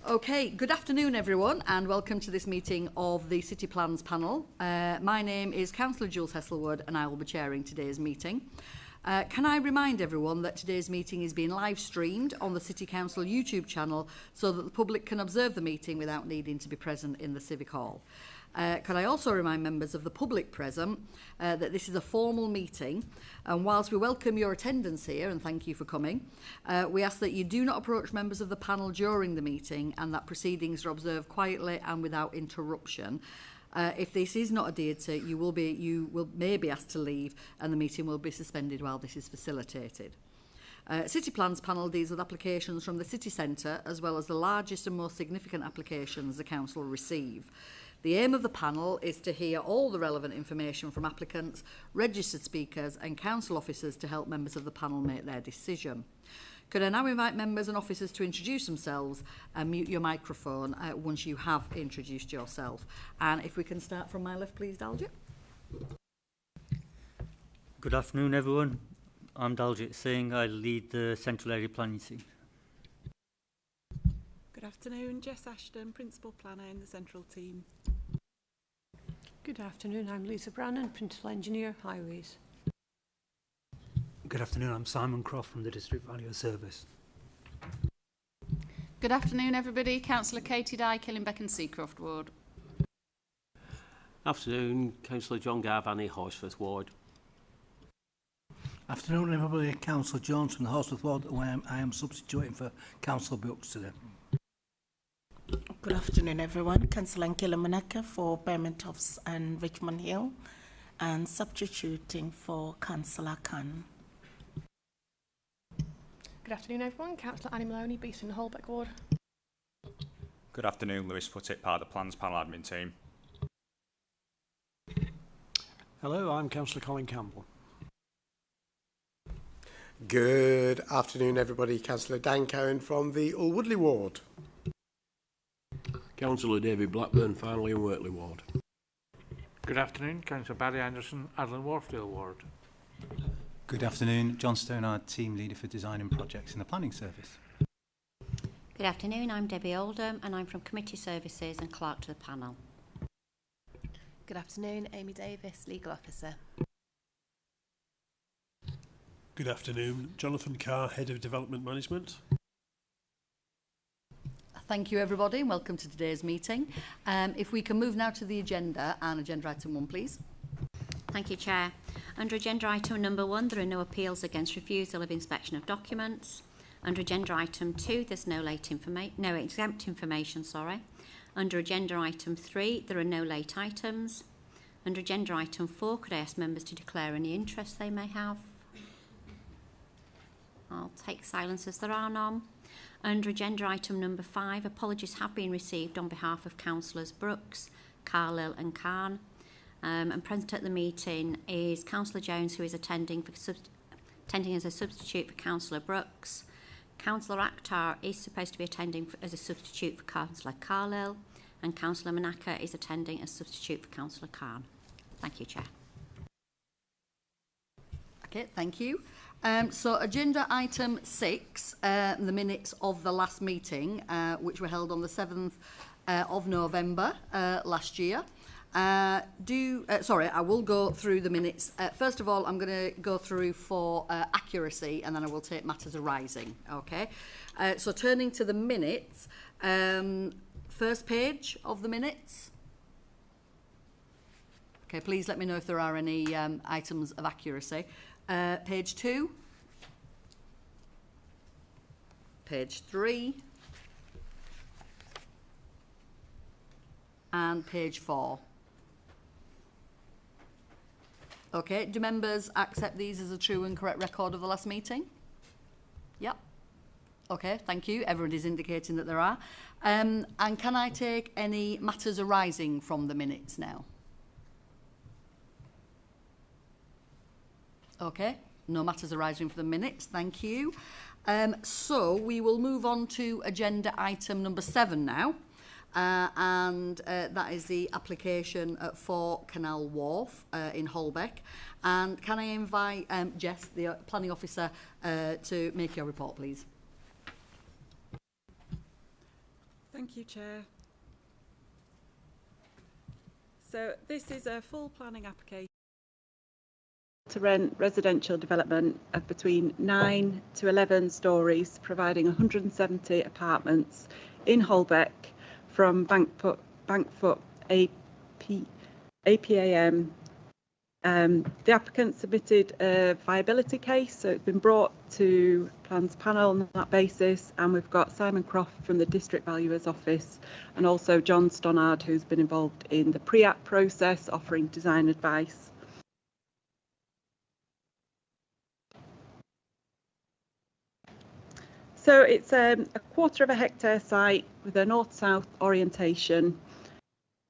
Okay, good afternoon everyone and welcome to this meeting of the City Plans panel. My name is Councillor Jules Hesselwood and I will be chairing today's meeting. Can I remind everyone that today's meeting is being live streamed on the City Council YouTube channel so that the public can observe the meeting without needing to be present in the Civic Hall. Can I also remind members of the public present that this is a formal meeting, and whilst we welcome your attendance here and thank you for coming, we ask that you do not approach members of the panel during the meeting and that proceedings are observed quietly and without interruption. If this is not adhered to, you may be asked to leave and the meeting will be suspended while this is facilitated. City Plans panel deals with applications from the city centre as well as the largest and most significant applications the council receive. The aim of the panel is to hear all the relevant information from applicants, registered speakers and council officers to help members of the panel make their decision. Could I now invite members and officers to introduce themselves and mute your microphone once you have introduced yourself. And if we can start from my left, please, Daljit. Good afternoon, everyone. I'm Daljit Singh. I lead the Central Area Planning team. Good afternoon, Jess Ashton, Principal Planner in the Central team. Good afternoon, I'm Lisa Brannan, Principal Engineer, Highways. Good afternoon, I'm Simon Croft from the District Valuer Service. Good afternoon, everybody. Councillor Katie Dye, Killingbeck and Seacroft Ward. Afternoon, Councillor John Garvani, Horsforth Ward. Afternoon, everybody. Councillor Jones from the Horsforth Ward, where I am substituting for Councillor Brooks today. Good afternoon, everyone. Councillor Ankela Manaka for Bermontoffs and Richmond Hill, and substituting for Councillor Khan. Good afternoon, everyone. Councillor Annie Maloney, Beeston and Holbeck Ward. Good afternoon, Lewis Footick, part of the Plans Panel Admin team. Hello, I'm Councillor Colin Campbell. Good afternoon, everybody. Councillor Dan Cowan from the Woodley Ward. Councillor David Blackburn, Farnley and Wortley Ward. Good afternoon, Councillor Barry Anderson, Adland Wharfdale Ward. Good afternoon, John Stonard, Team Leader for Design and Projects in the Planning Service. Good afternoon, I'm Debbie Oldham and I'm from Committee Services and Clerk to the panel. Good afternoon, Amy Davis, Legal Officer. Good afternoon, Jonathan Carr, Head of Development Management. Thank you, everybody, and welcome to today's meeting. If we can move now to the agenda and agenda item 1, please. Thank you, Chair. Under agenda item number 1, there are no appeals against refusal of inspection of documents. Under agenda item 2, there's no exempt information. Under agenda item 3, there are no late items. Under agenda item 4, could I ask members to declare any interest they may have? I'll take silence as there are none. Under agenda item number 5, apologies have been received on behalf of Councillors Brooks, Carlill and Khan. And present at the meeting is Councillor Jones, who is attending as a substitute for Councillor Brooks. Councillor Akhtar is supposed to be attending as a substitute for Councillor Carlill, and Councillor Manaka is attending as substitute for Councillor Khan. Thank you, Chair. Okay, thank you. So agenda item 6, the minutes of the last meeting, which were held on the 7th of November last year. Sorry, I will go through the minutes. First of all, I'm going to go through for accuracy and then I will take matters arising. Okay, so turning to the minutes, first page of the minutes. Okay, please let me know if there are any items of accuracy. Page 2, page 3, and page 4. Okay, do members accept these as a true and correct record of the last meeting? Yep. Okay, thank you. Everybody's indicating that there are. And can I take any matters arising from the minutes now? Okay, no matters arising from the minutes, thank you. So we will move on to agenda item number 7 now. And that is the application for Canal Wharf in Holbeck. And can I invite Jess, the planning officer, to make your report, please? Thank you, Chair. So this is a full planning application to rent residential development of between 9 to 11 stories, providing 170 apartments in Holbeck from Bankfoot APAM. The applicant submitted a viability case, so it's been brought to Plans Panel on that basis, and we've got Simon Croft from the District Valuer's Office and also John Stonnard, who's been involved in the pre-app process, offering design advice. So it's a 1/4 of a hectare site with a north-south orientation.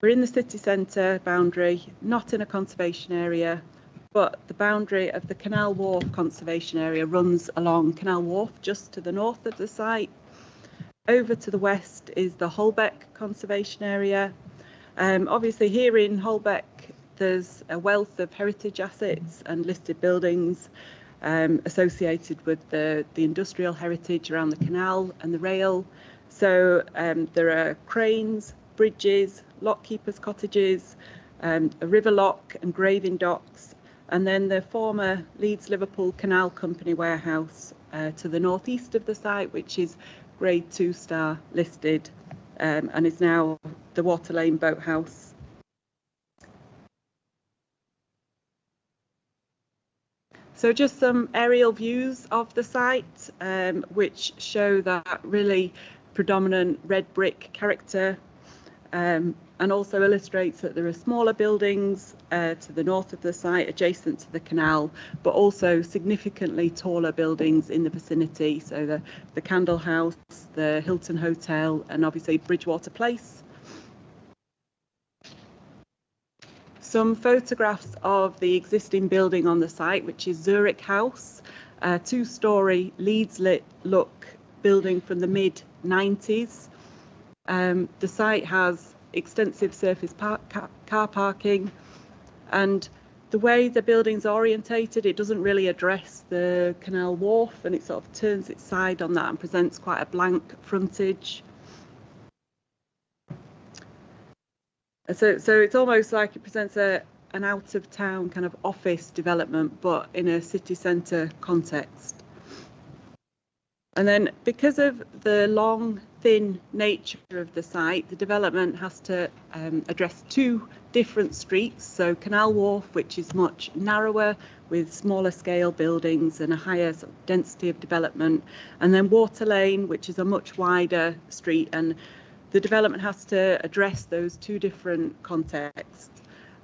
We're in the city centre boundary, not in a conservation area, but the boundary of the Canal Wharf conservation area runs along Canal Wharf just to the north of the site. Over to the west is the Holbeck conservation area. Obviously here in Holbeck there's a wealth of heritage assets and listed buildings associated with the industrial heritage around the canal and the rail. So there are cranes, bridges, lockkeepers' cottages, a river lock and graving docks, and then the former Leeds Liverpool Canal Company warehouse to the northeast of the site, which is Grade 2-star listed and is now the Water Lane Boathouse. So just some aerial views of the site, which show that really predominant red brick character, and also illustrates that there are smaller buildings to the north of the site adjacent to the canal, but also significantly taller buildings in the vicinity. So the Candle House, the Hilton Hotel, and obviously Bridgewater Place. Some photographs of the existing building on the site, which is Zurich House, a 2-storey Leeds lit look building from the mid-90s. The site has extensive surface car parking, and the way the building's orientated, it doesn't really address the Canal Wharf, and it sort of turns its side on that and presents quite a blank frontage. So it's almost like it presents an out-of-town kind of office development, but in a city centre context. And then because of the long, thin nature of the site, the development has to address 2 different streets. So Canal Wharf, which is much narrower with smaller scale buildings and a higher sort of density of development, and then Water Lane, which is a much wider street, and the development has to address those 2 different contexts.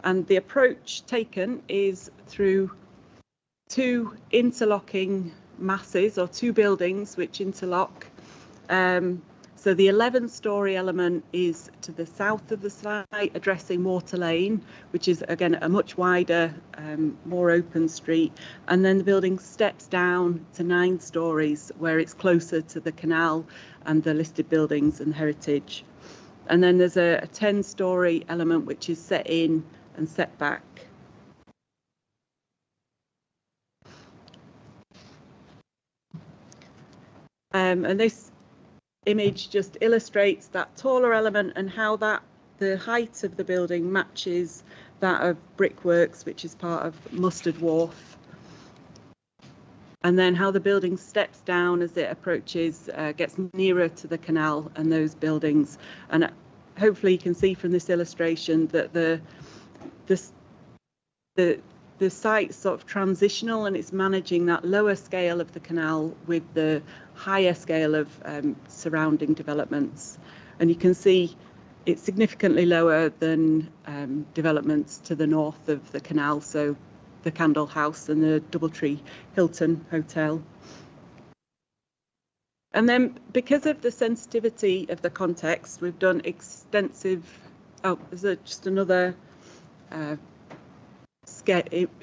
And the approach taken is through 2 interlocking masses, or 2 buildings which interlock. So the 11-storey element is to the south of the site, addressing Water Lane, which is again a much wider, more open street. And then the building steps down to 9 stories, where it's closer to the canal and the listed buildings and heritage. And then there's a 10-storey element which is set in and set back. And this image just illustrates that taller element and how the height of the building matches that of Brickworks, which is part of Mustard Wharf. And then how the building steps down as it approaches, gets nearer to the canal and those buildings. And hopefully you can see from this illustration that the site's sort of transitional, and it's managing that lower scale of the canal with the higher scale of surrounding developments. And you can see it's significantly lower than developments to the north of the canal, so the Candle House and the Doubletree Hilton Hotel. And then because of the sensitivity of the context, we've done extensive, there's just another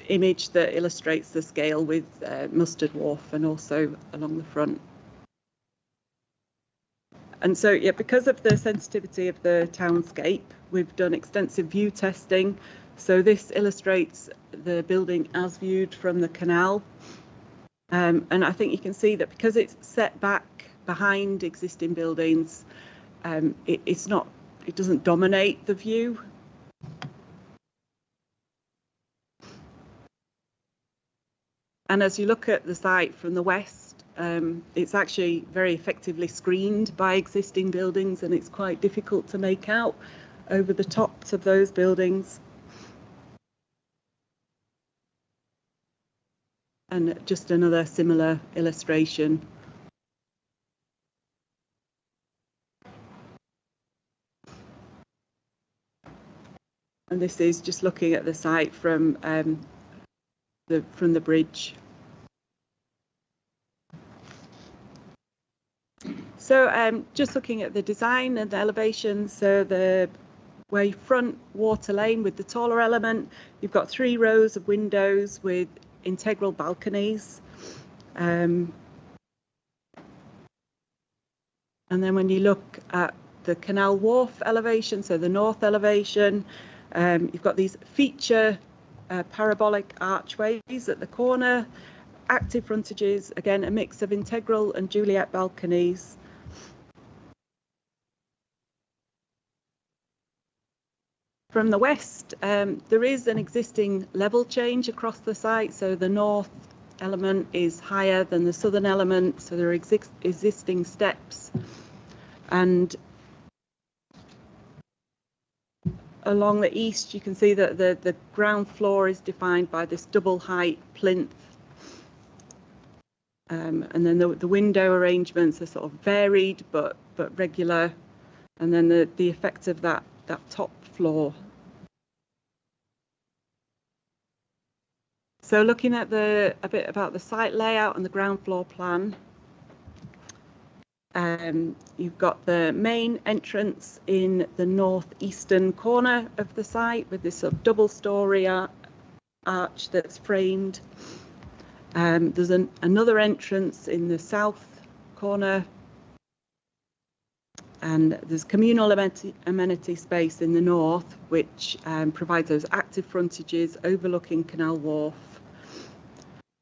image that illustrates the scale with Mustard Wharf and also along the front. And so, yeah, because of the sensitivity of the townscape, we've done extensive view testing. So this illustrates the building as viewed from the canal. And I think you can see that because it's set back behind existing buildings, it doesn't dominate the view. And as you look at the site from the west, it's actually very effectively screened by existing buildings, and it's quite difficult to make out over the tops of those buildings. And just another similar illustration. And this is just looking at the site from the bridge. So just looking at the design and the elevation, so the wayfront water lane with the taller element, you've got 3 rows of windows with integral balconies. And then when you look at the Canal Wharf elevation, so the north elevation, you've got these feature parabolic archways at the corner, active frontages, again a mix of integral and Juliet balconies. From the west, there is an existing level change across the site, so the north element is higher than the southern element, so there are existing steps. And along the east, you can see that the ground floor is defined by this double height plinth. And then the window arrangements are sort of varied but regular. And then the effect of that top floor. So looking at a bit about the site layout and the ground floor plan. You've got the main entrance in the northeastern corner of the site with this sort of double-storey arch that's framed. There's another entrance in the south corner, and there's communal amenity space in the north, which provides those active frontages overlooking Canal Wharf.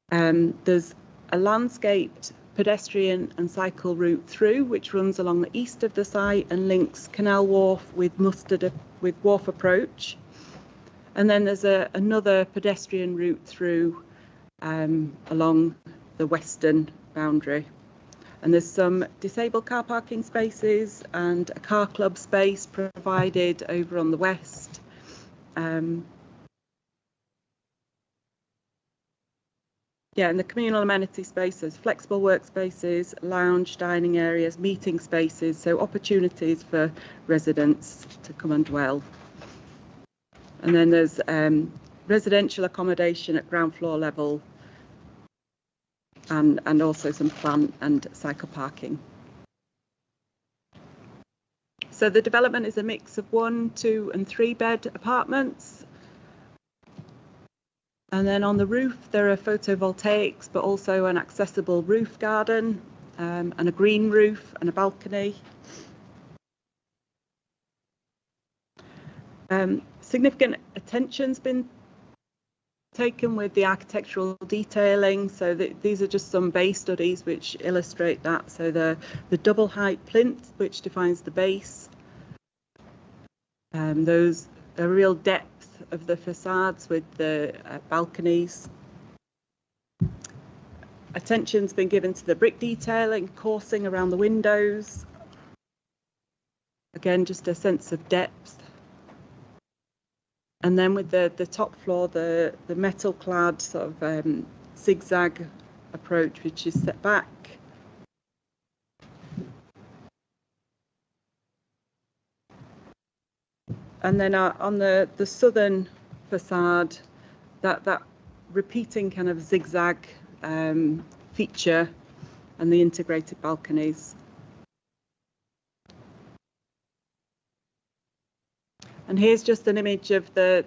There's a landscaped pedestrian and cycle route through, which runs along the east of the site and links Canal Wharf with Wharf Approach. And then there's another pedestrian route through along the western boundary. And there's some disabled car parking spaces and a car club space provided over on the west. Yeah, in the communal amenity space, there's flexible workspaces, lounge, dining areas, meeting spaces, so opportunities for residents to come and dwell. And then there's residential accommodation at ground floor level, and also some plant and cycle parking. So the development is a mix of 1, 2 and 3 bed apartments. And then on the roof, there are photovoltaics, but also an accessible roof garden, and a green roof and a balcony. Significant attention's been taken with the architectural detailing, so these are just some base studies which illustrate that. So the double height plinth, which defines the base, those a real depth of the facades with the balconies. Attention's been given to the brick detailing, coursing around the windows. Again, just a sense of depth. And then with the top floor, the metal clad sort of zigzag approach, which is set back. And then on the southern facade, that repeating kind of zigzag feature and the integrated balconies. And here's just an image of the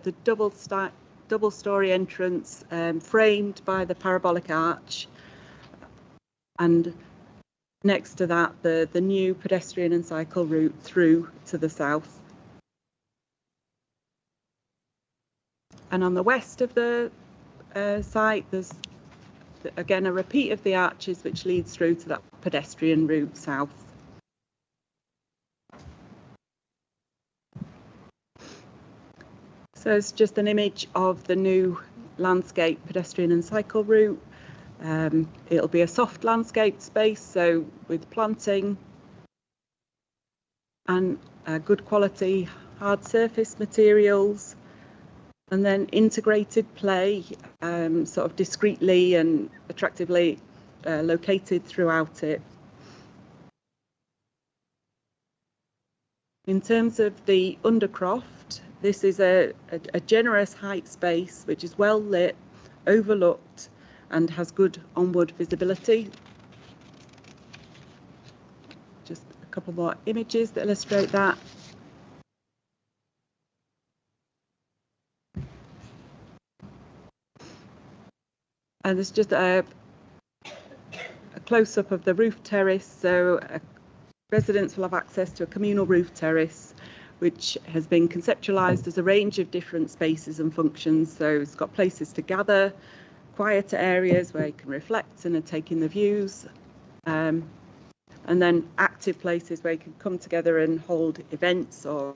double-storey entrance framed by the parabolic arch. And next to that, the new pedestrian and cycle route through to the south. And on the west of the site, there's again a repeat of the arches which leads through to that pedestrian route south. So it's just an image of the new landscape pedestrian and cycle route. It'll be a soft landscape space, so with planting and good quality hard surface materials, and then integrated play, sort of discreetly and attractively located throughout it. In terms of the undercroft, this is a generous height space which is well lit, overlooked, and has good onward visibility. Just a couple more images that illustrate that. And there's just a close-up of the roof terrace. So residents will have access to a communal roof terrace, which has been conceptualised as a range of different spaces and functions. So it's got places to gather, quieter areas where you can reflect and take in the views, and then active places where you can come together and hold events or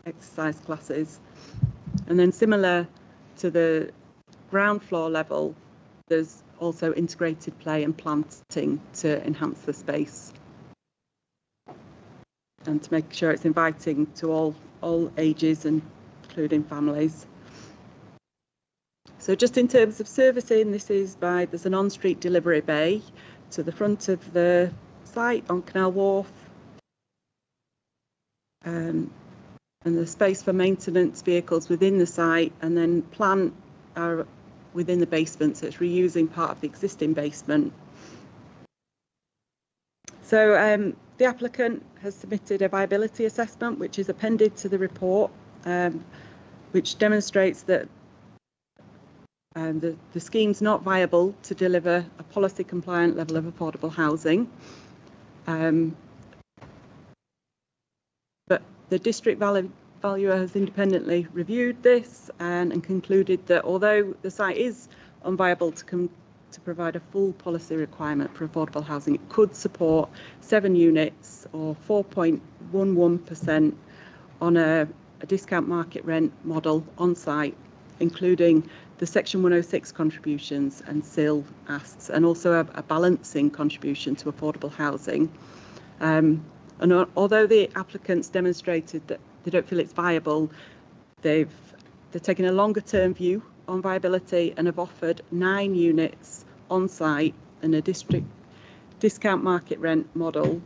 exercise classes. And then similar to the ground floor level, there's also integrated play and planting to enhance the space and to make sure it's inviting to all ages, and including families. So just in terms of servicing, there's an on-street delivery bay to the front of the site on Canal Wharf, and the space for maintenance vehicles within the site, and then plant are within the basement, so it's reusing part of the existing basement. So the applicant has submitted a viability assessment, which is appended to the report, which demonstrates that the scheme's not viable to deliver a policy compliant level of affordable housing. But the district valuer has independently reviewed this and concluded that although the site is unviable to provide a full policy requirement for affordable housing, it could support 7 units or 4.11% on a discount market rent model on site, including the Section 106 contributions and SIL asks, and also a balancing contribution to affordable housing. And although the applicants demonstrated that they don't feel it's viable, they're taking a longer term view on viability and have offered 9 units on site in a district discount market rent model,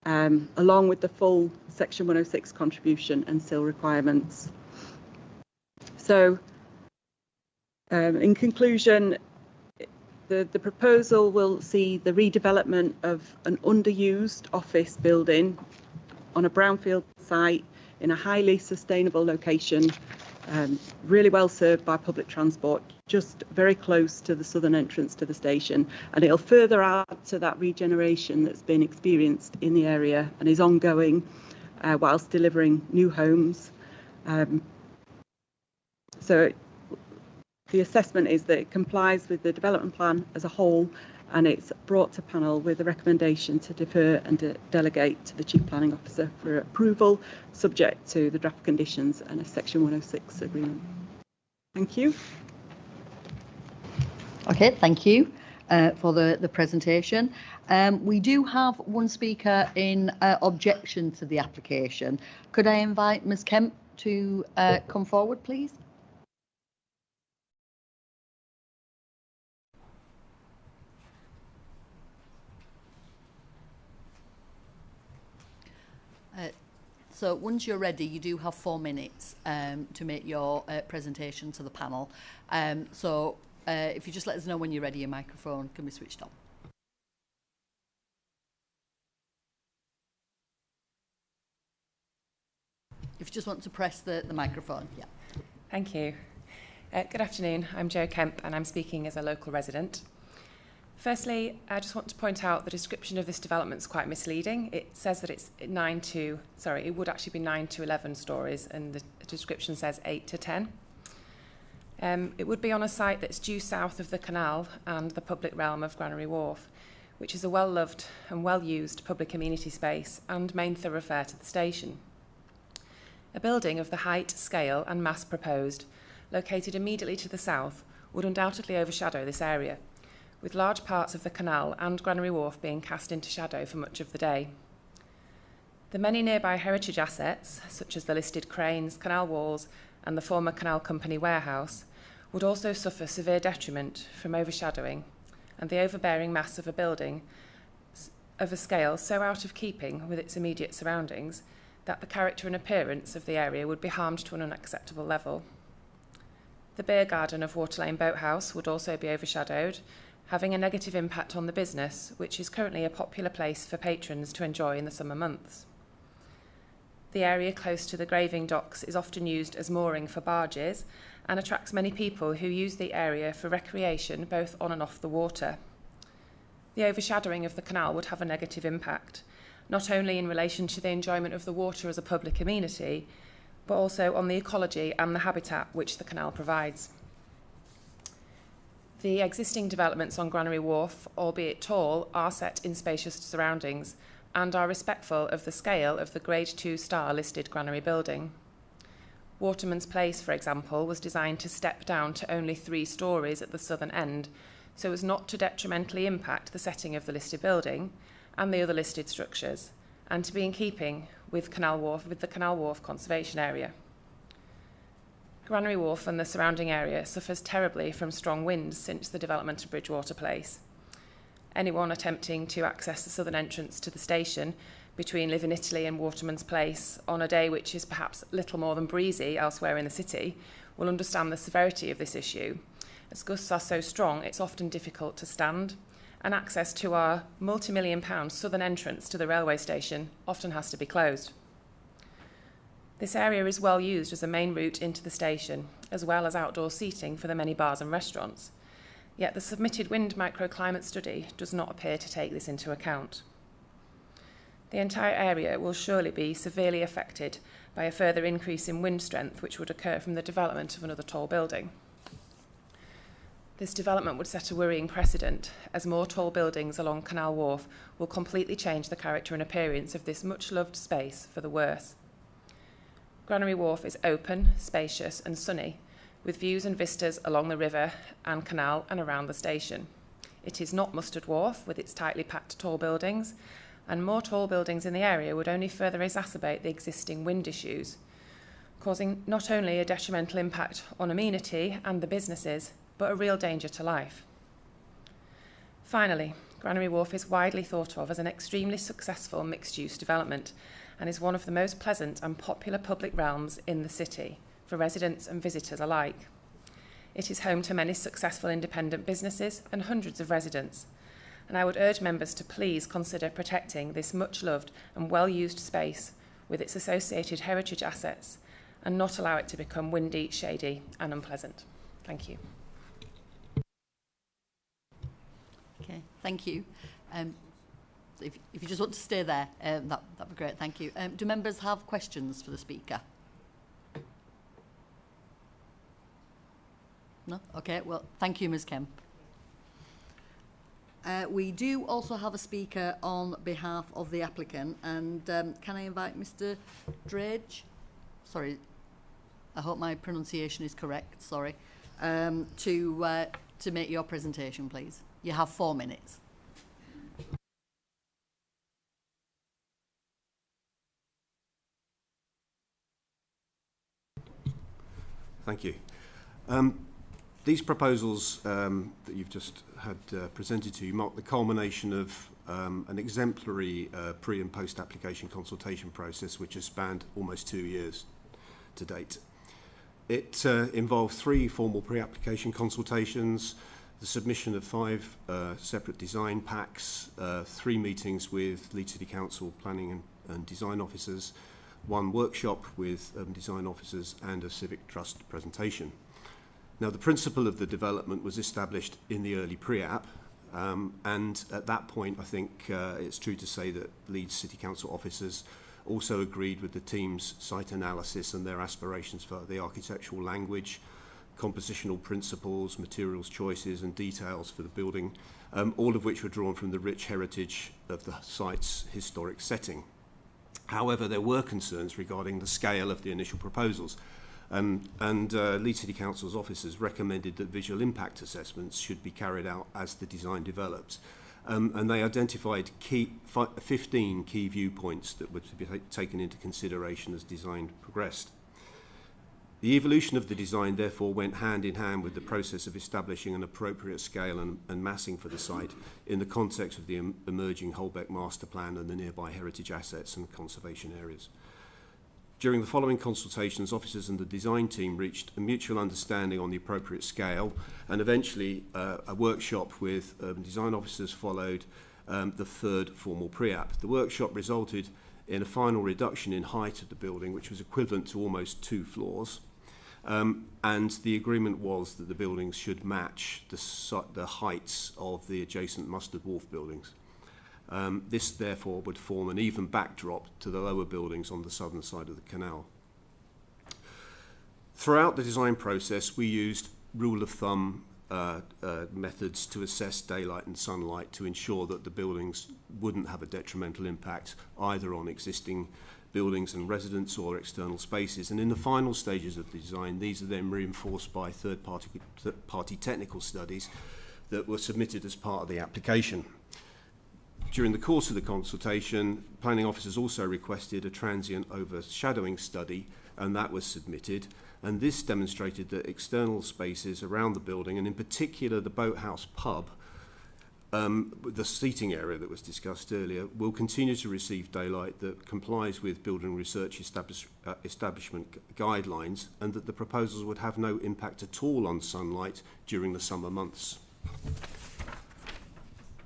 along with the full Section 106 contribution and SIL requirements. So in conclusion, the proposal will see the redevelopment of an underused office building on a brownfield site in a highly sustainable location, really well served by public transport, just very close to the southern entrance to the station, and it'll further add to that regeneration that's been experienced in the area and is ongoing whilst delivering new homes. So the assessment is that it complies with the development plan as a whole, and it's brought to panel with a recommendation to defer and delegate to the Chief Planning Officer for approval, subject to the draft conditions and a Section 106 agreement. Thank you. Okay, thank you for the presentation. We do have one speaker in objection to the application. Could I invite Ms. Kemp to come forward, please? So once you're ready, you do have 4 minutes to make your presentation to the panel. If you just let us know when you're ready, your microphone can be switched on. If you just want to press the microphone, yeah. Thank you. Good afternoon, I'm Jo Kemp and I'm speaking as a local resident. Firstly, I just want to point out the description of this development is quite misleading. It says that it's it would actually be 9 to 11 stories, and the description says 8 to 10. It would be on a site that's due south of the canal and the public realm of Canal Wharf, which is a well-loved and well-used public amenity space and main thoroughfare to the station. A building of the height, scale and mass proposed, located immediately to the south, would undoubtedly overshadow this area, with large parts of the canal and Granary Wharf being cast into shadow for much of the day. The many nearby heritage assets, such as the listed cranes, canal walls and the former Canal Company warehouse, would also suffer severe detriment from overshadowing and the overbearing mass of a building of a scale so out of keeping with its immediate surroundings that the character and appearance of the area would be harmed to an unacceptable level. The beer garden of Water Lane Boathouse would also be overshadowed, having a negative impact on the business, which is currently a popular place for patrons to enjoy in the summer months. The area close to the graving docks is often used as mooring for barges and attracts many people who use the area for recreation both on and off the water. The overshadowing of the canal would have a negative impact, not only in relation to the enjoyment of the water as a public amenity, but also on the ecology and the habitat which the canal provides. The existing developments on Granary Wharf, albeit tall, are set in spacious surroundings and are respectful of the scale of the Grade 2 star listed Granary building. Waterman's Place, for example, was designed to step down to only 3 stories at the southern end, so as not to detrimentally impact the setting of the listed building and the other listed structures, and to be in keeping with the Canal Wharf conservation area. Granary Wharf and the surrounding area suffers terribly from strong winds since the development of Bridgewater Place. Anyone attempting to access the southern entrance to the station between Live in Italy and Waterman's Place on a day which is perhaps little more than breezy elsewhere in the city will understand the severity of this issue. As gusts are so strong, it's often difficult to stand, and access to our multi-million-pound southern entrance to the railway station often has to be closed. This area is well used as a main route into the station, as well as outdoor seating for the many bars and restaurants. Yet the submitted wind microclimate study does not appear to take this into account. The entire area will surely be severely affected by a further increase in wind strength which would occur from the development of another tall building. This development would set a worrying precedent, as more tall buildings along Canal Wharf will completely change the character and appearance of this much-loved space for the worse. Granary Wharf is open, spacious and sunny, with views and vistas along the river and canal and around the station. It is not Mustard Wharf, with its tightly packed tall buildings, and more tall buildings in the area would only further exacerbate the existing wind issues, causing not only a detrimental impact on amenity and the businesses, but a real danger to life. Finally, Granary Wharf is widely thought of as an extremely successful mixed-use development and is one of the most pleasant and popular public realms in the city for residents and visitors alike. It is home to many successful independent businesses and hundreds of residents, and I would urge members to please consider protecting this much-loved and well-used space with its associated heritage assets and not allow it to become windy, shady and unpleasant. Thank you. Okay, thank you. If you just want to stay there, that'd be great, thank you. Do members have questions for the speaker? No? Okay, well, thank you, Ms Kemp. We do also have a speaker on behalf of the applicant, and can I invite Mr Drage? Sorry, I hope my pronunciation is correct, sorry. To make your presentation, please. You have 4 minutes. Thank you. These proposals that you've just had presented to you mark the culmination of an exemplary pre- and post-application consultation process which has spanned almost 2 years to date. It involved 3 formal pre-application consultations, the submission of 5 separate design packs, 3 meetings with Leeds City Council planning and design officers, 1 workshop with design officers and a civic trust presentation. Now, the principle of the development was established in the early pre-app, and at that point I think it's true to say that Leeds City Council officers also agreed with the team's site analysis and their aspirations for the architectural language, compositional principles, materials choices and details for the building, all of which were drawn from the rich heritage of the site's historic setting. However, there were concerns regarding the scale of the initial proposals. And Leeds City Council's officers recommended that visual impact assessments should be carried out as the design develops. And they identified 15 key viewpoints that were to be taken into consideration as design progressed. The evolution of the design therefore went hand in hand with the process of establishing an appropriate scale and massing for the site in the context of the emerging Holbeck Master Plan and the nearby heritage assets and conservation areas. During the following consultations, officers and the design team reached a mutual understanding on the appropriate scale, and eventually a workshop with urban design officers followed the third formal pre-app. The workshop resulted in a final reduction in height of the building, which was equivalent to almost 2 floors. And the agreement was that the buildings should match the heights of the adjacent Mustard Wharf buildings. This therefore would form an even backdrop to the lower buildings on the southern side of the canal. Throughout the design process, we used rule of thumb methods to assess daylight and sunlight to ensure that the buildings wouldn't have a detrimental impact either on existing buildings and residents or external spaces. And in the final stages of the design, these are then reinforced by third-party technical studies that were submitted as part of the application. During the course of the consultation, planning officers also requested a transient overshadowing study, and that was submitted. And this demonstrated that external spaces around the building, and in particular the boathouse pub, the seating area that was discussed earlier, will continue to receive daylight that complies with building research establishment guidelines, and that the proposals would have no impact at all on sunlight during the summer months.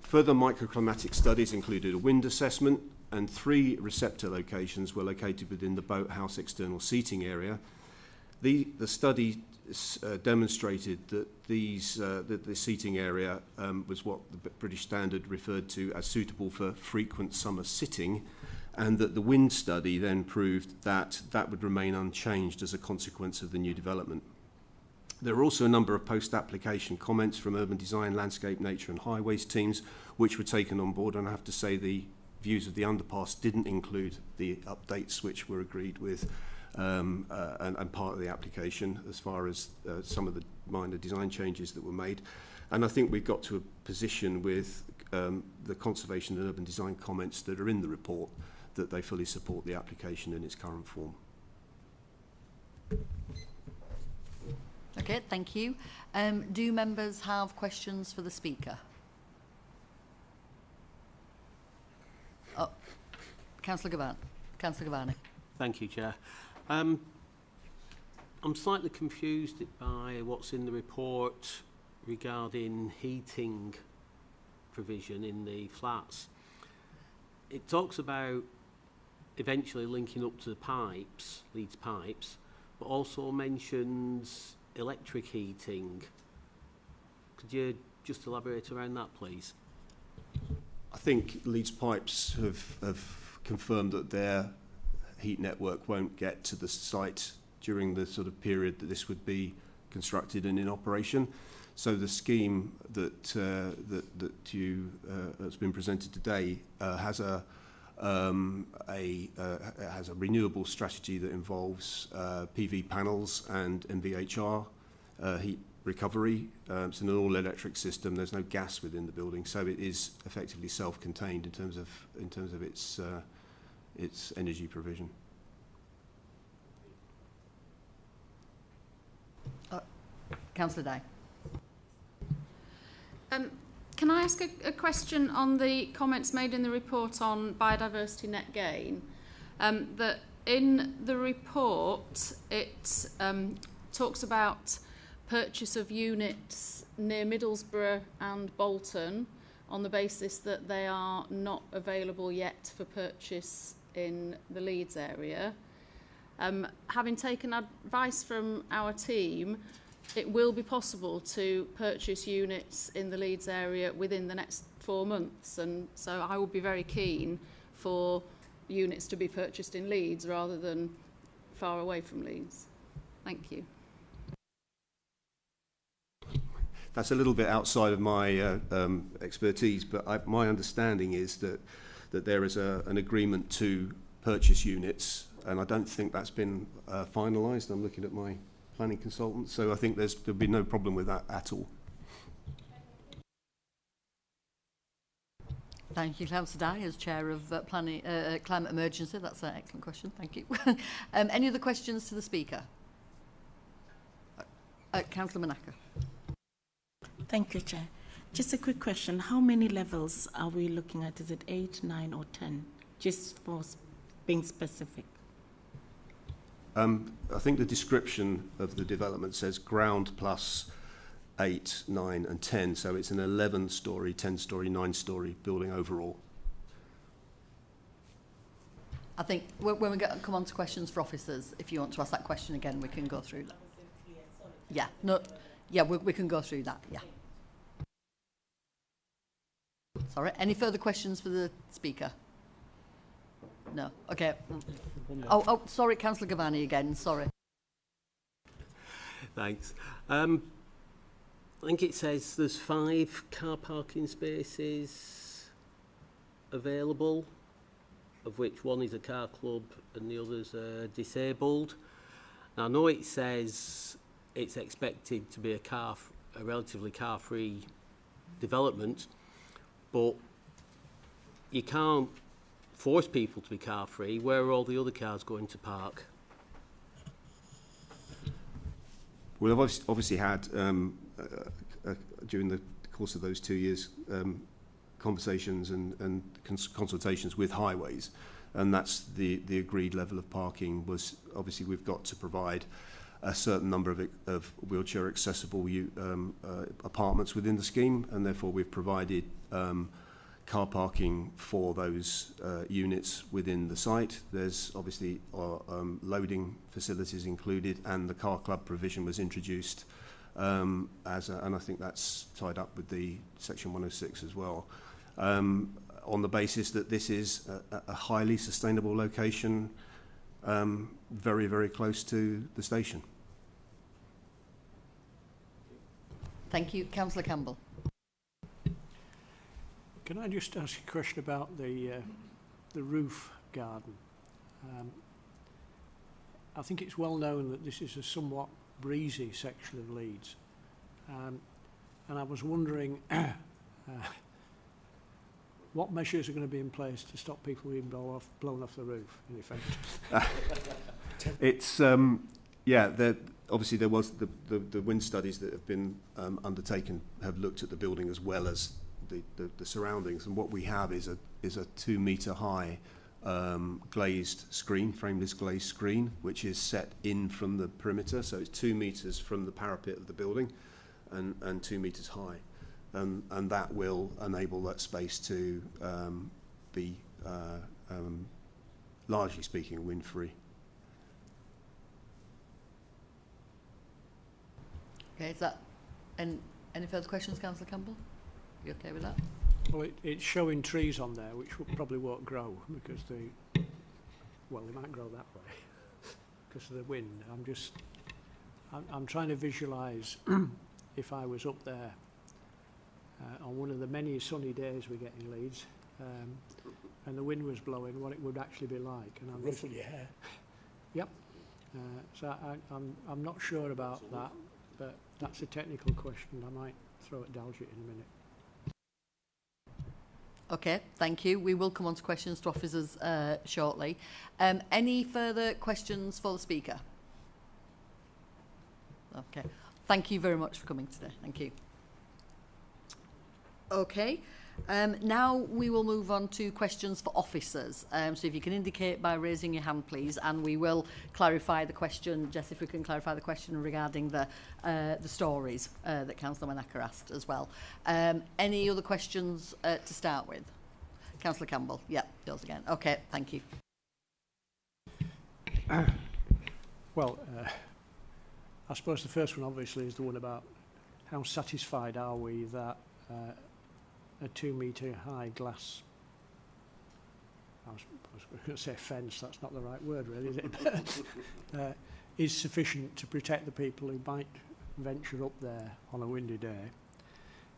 Further microclimatic studies included a wind assessment, and 3 receptor locations were located within the boathouse external seating area. The study demonstrated that that the seating area was what the British Standard referred to as suitable for frequent summer sitting, and that the wind study then proved that that would remain unchanged as a consequence of the new development. There are also a number of post-application comments from urban design, landscape, nature and highways teams which were taken on board, and I have to say the views of the underpass didn't include the updates which were agreed with and part of the application as far as some of the minor design changes that were made. And I think we got to a position with the conservation and urban design comments that are in the report that they fully support the application in its current form. Okay, thank you. Do members have questions for the speaker? Oh, Councillor Gavani. Thank you, Chair. I'm slightly confused by what's in the report regarding heating provision in the flats. It talks about eventually linking up to the pipes, Leeds pipes, but also mentions electric heating. Could you just elaborate around that, please? I think Leeds Pipes have confirmed that their heat network won't get to the site during the sort of period that this would be constructed and in operation. So the scheme that that's been presented today has a renewable strategy that involves PV panels and MVHR heat recovery. It's an all-electric system. There's no gas within the building, so it is effectively self-contained in terms of its energy provision. Councillor Dye. Can I ask a question on the comments made in the report on biodiversity net gain? That in the report it talks about purchase of units near Middlesbrough and Bolton on the basis that they are not available yet for purchase in the Leeds area. Having taken advice from our team, it will be possible to purchase units in the Leeds area within the next 4 months, and so I would be very keen for units to be purchased in Leeds rather than far away from Leeds. Thank you. That's a little bit outside of my expertise, but my understanding is that there is an agreement to purchase units, and I don't think that's been finalised. I'm looking at my planning consultant, so I think there'll be no problem with that at all. Thank you, Councillor Dye, as Chair of Climate Emergency. That's an excellent question. Thank you. Any other questions to the Speaker? Councillor Manaka. Thank you, Chair. Just a quick question. How many levels are we looking at? Is it 8, 9 or 10? Just for being specific. I think the description of the development says ground plus 8, 9 and 10. So it's an 11-storey, 10-storey, 9-storey building overall. I think when we come on to questions for officers, if you want to ask that question again, we can go through that. Yeah, no, yeah, we can go through that, yeah. Sorry, any further questions for the Speaker? No, okay. Oh, sorry, Councillor Gavani again, sorry. Thanks. I think it says there's 5 car parking spaces available, of which one is a car club and the others are disabled. Now, I know it says it's expected to be a relatively car-free development, but you can't force people to be car-free. Where are all the other cars going to park? Well, I've obviously had, during the course of those 2 years, conversations and consultations with highways, and that's the agreed level of parking. Was obviously we've got to provide a certain number of wheelchair accessible apartments within the scheme, and therefore we've provided car parking for those units within the site. There's obviously loading facilities included, and the car club provision was introduced and I think that's tied up with the Section 106 as well, on the basis that this is a highly sustainable location, very, very close to the station. Thank you. Councillor Campbell. Can I just ask a question about the roof garden? I think it's well known that this is a somewhat breezy section of Leeds, and I was wondering what measures are going to be in place to stop people being blown off the roof, in effect? It's yeah. Obviously, there was the wind studies that have been undertaken have looked at the building as well as the surroundings, and what we have is a 2-metre high glazed screen, frameless glazed screen, which is set in from the perimeter. So it's 2 metres from the parapet of the building, and 2 metres high, and that will enable that space to be largely speaking wind free. Okay, is that any further questions, Councillor Campbell? You okay with that? Well, it's showing trees on there which probably won't grow because they might grow that way because of the wind. I'm trying to visualise if I was up there on one of the many sunny days we get in Leeds, and the wind was blowing, what it would actually be like. And I'm ruffle your hair. Yep. So I'm not sure about that, but that's a technical question. I might throw it Dalgett in a minute. Okay, thank you. We will come on to questions to officers shortly. Any further questions for the Speaker? Okay, thank you very much for coming today. Thank you. Okay, now we will move on to questions for officers. So if you can indicate by raising your hand, please, and we will clarify the question. Jess, if we can clarify the question regarding the stories that Councillor Manaka asked as well. Any other questions to start with? Councillor Campbell. Yeah, yours again. Okay, thank you. Well, I suppose the first one obviously is the one about how satisfied are we that a 2-metre high glass, I was going to say fence, that's not the right word really, is it? Is sufficient to protect the people who might venture up there on a windy day.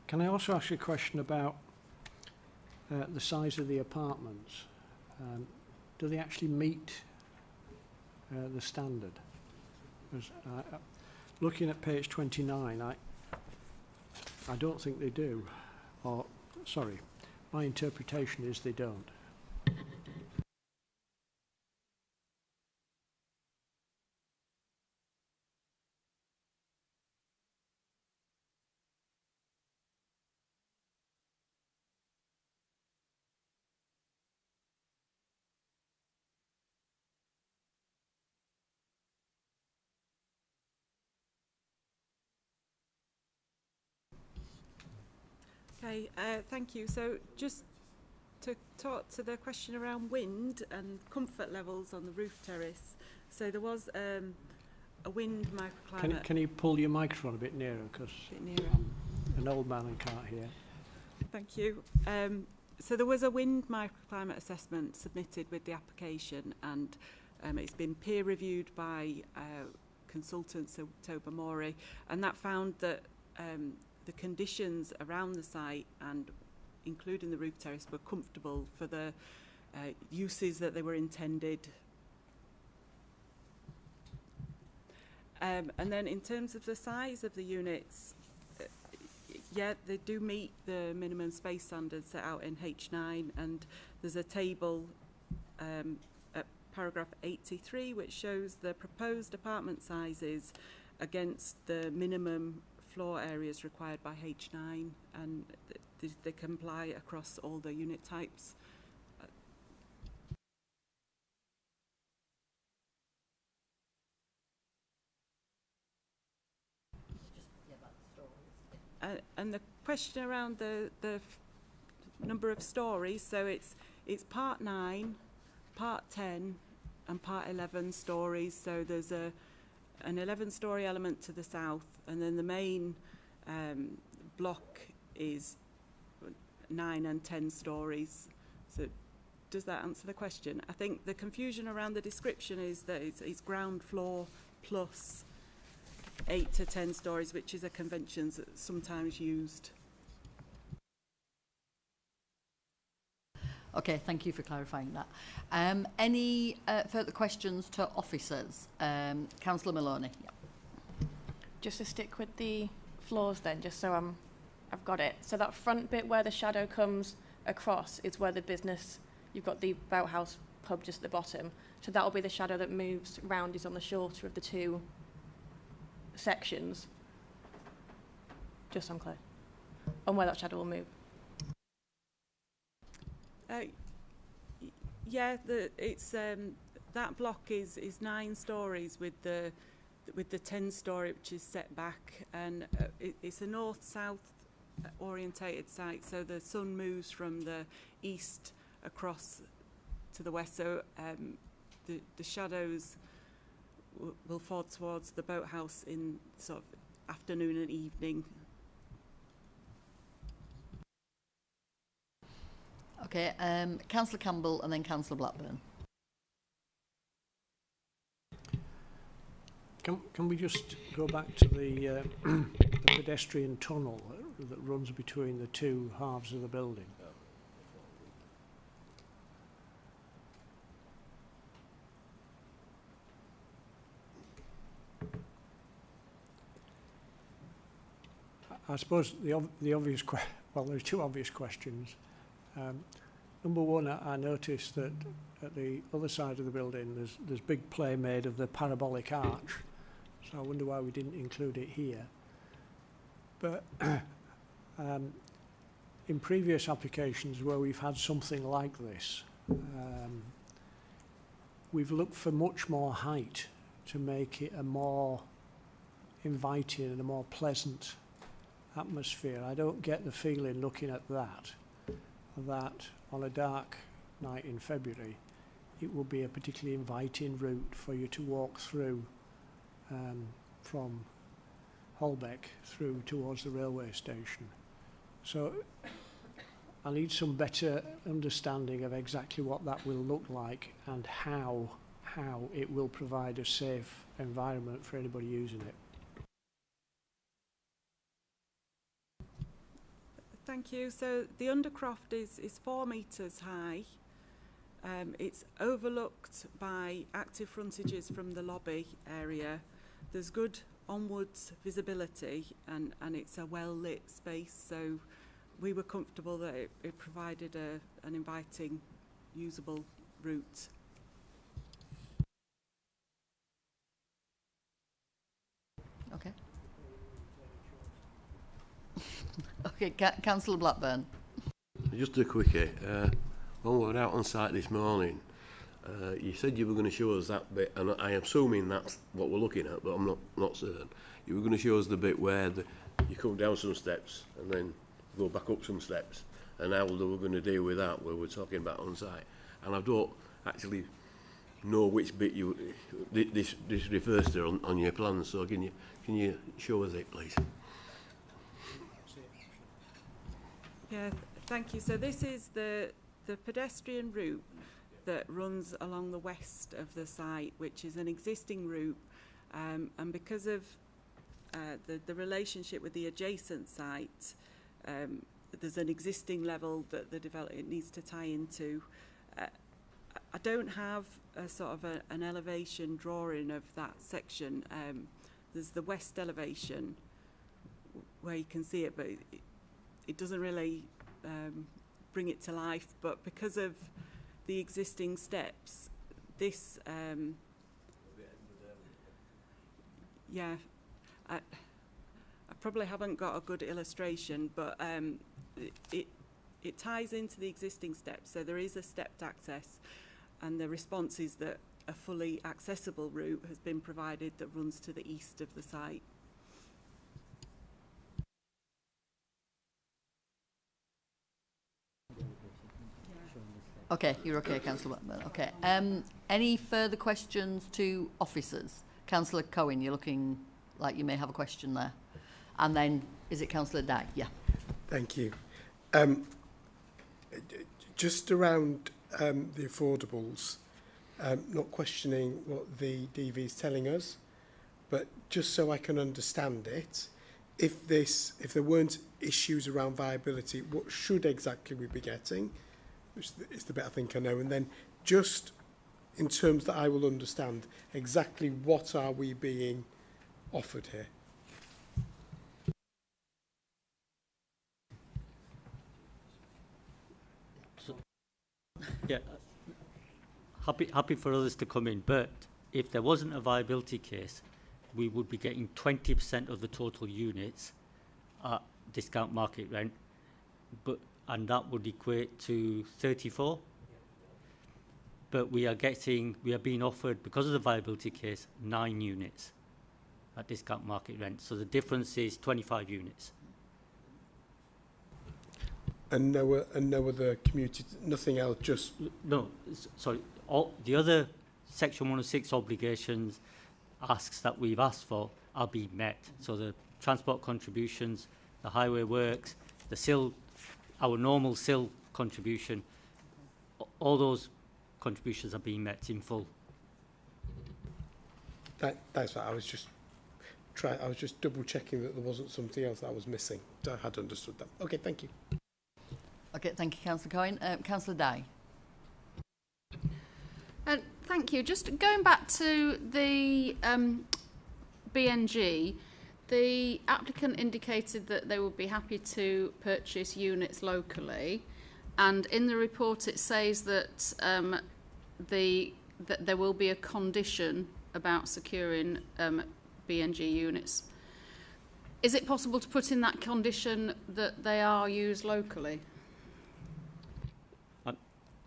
Can I also ask you a question about the size of the apartments? do they actually meet the standard? Looking at page 29, I don't think they do. Or, sorry, my interpretation is they don't. Okay, thank you. So just to talk to the question around wind and comfort levels on the roof terrace. So there was a wind microclimate. Can you pull your microphone a bit nearer, because I'm an old man and can't hear. Thank you. So there was a wind microclimate assessment submitted with the application, and it's been peer reviewed by consultants, so Toba Mori, and that found that the conditions around the site, and including the roof terrace, were comfortable for the uses that they were intended. And then in terms of the size of the units, yeah, they do meet the minimum space standards set out in H9, and there's a table at paragraph 83 which shows the proposed apartment sizes against the minimum floor areas required by H9, and they comply across all the unit types. And the question around the number of stories, so it's part 9, part 10 and part 11 stories. So there's an 11-storey element to the south, and then the main block is 9 and 10 stories. So does that answer the question? I think the confusion around the description is that it's ground floor plus 8 to 10 stories, which is a convention that's sometimes used. Okay, thank you for clarifying that. Any further questions to officers? Councillor Maloney. Yep. Just to stick with the floors then, just so I've got it. So that front bit where the shadow comes across is where the business, you've got the Boathouse pub just at the bottom. So that'll be the shadow that moves round, is on the shorter of the two sections. Just so I'm clear on where that shadow will move. Yeah, it's that block is 9 stories with the 10-storey, which is set back, and it's a north-south orientated site, so the sun moves from the east across to the west, so the shadows will fall towards the boathouse in sort of afternoon and evening. Okay, Councillor Campbell and then Councillor Blackburn. Can we just go back to the pedestrian tunnel that runs between the two halves of the building? I suppose the obvious well, there's two obvious questions. Number one, I noticed that at the other side of the building there's big play made of the parabolic arch, so I wonder why we didn't include it here. But in previous applications where we've had something like this, we've looked for much more height to make it a more inviting and a more pleasant atmosphere. I don't get the feeling looking at that on a dark night in February it will be a particularly inviting route for you to walk through from Holbeck through towards the railway station. So I need some better understanding of exactly what that will look like and how it will provide a safe environment for anybody using it. Thank you. So the undercroft is 4 metres high, It's overlooked by active frontages from the lobby area. There's good onwards visibility, and it's a well-lit space, so we were comfortable that it provided an inviting, usable route. Okay. Okay, Councillor Blackburn. Just a quickie. When we were out on site this morning, you said you were going to show us that bit, and I am assuming that's what we're looking at, but I'm not certain. You were going to show us the bit where you come down some steps and then go back up some steps, and how they were going to deal with that, where we're talking about on site. And I don't actually know which bit this refers to on your plans, so can you show us it, please? Yeah, thank you. So this is the pedestrian route that runs along the west of the site, which is an existing route, and because of the relationship with the adjacent site, there's an existing level that the development needs to tie into. I don't have a sort of an elevation drawing of that section. There's the west elevation where you can see it, but it doesn't really bring it to life. But because of the existing steps, this yeah, I probably haven't got a good illustration, but it ties into the existing steps, so there is a stepped access, and the response is that a fully accessible route has been provided that runs to the east of the site. Okay, you're okay, Councillor Blackburn. Okay. Any further questions to officers? Councillor Cohen, you're looking like you may have a question there. And then, is it Councillor Dye? Yeah. Thank you. Just around the affordables, not questioning what the DV is telling us, but just so I can understand it, if there weren't issues around viability, what should exactly we be getting? Which is the bit I think I know. And then just in terms that I will understand, exactly what are we being offered here? Yeah, happy for others to come in, but if there wasn't a viability case, we would be getting 20% of the total units at discount market rent, and that would equate to 34. But we are being offered, because of the viability case, 9 units at discount market rent. So the difference is 25 units. And no other community, nothing else, just... No, sorry. All the other Section 106 obligations, asks that we've asked for, are being met. So the transport contributions, the highway works, the SIL, our normal SIL contribution, all those contributions are being met in full. That's right. I was just double checking that there wasn't something else that I was missing. I had understood that. Okay, thank you. Okay, thank you, Councillor Cohen. Councillor Dye. Thank you. Just going back to the BNG, the applicant indicated that they would be happy to purchase units locally, and in the report it says that that there will be a condition about securing BNG units. Is it possible to put in that condition that they are used locally? I'm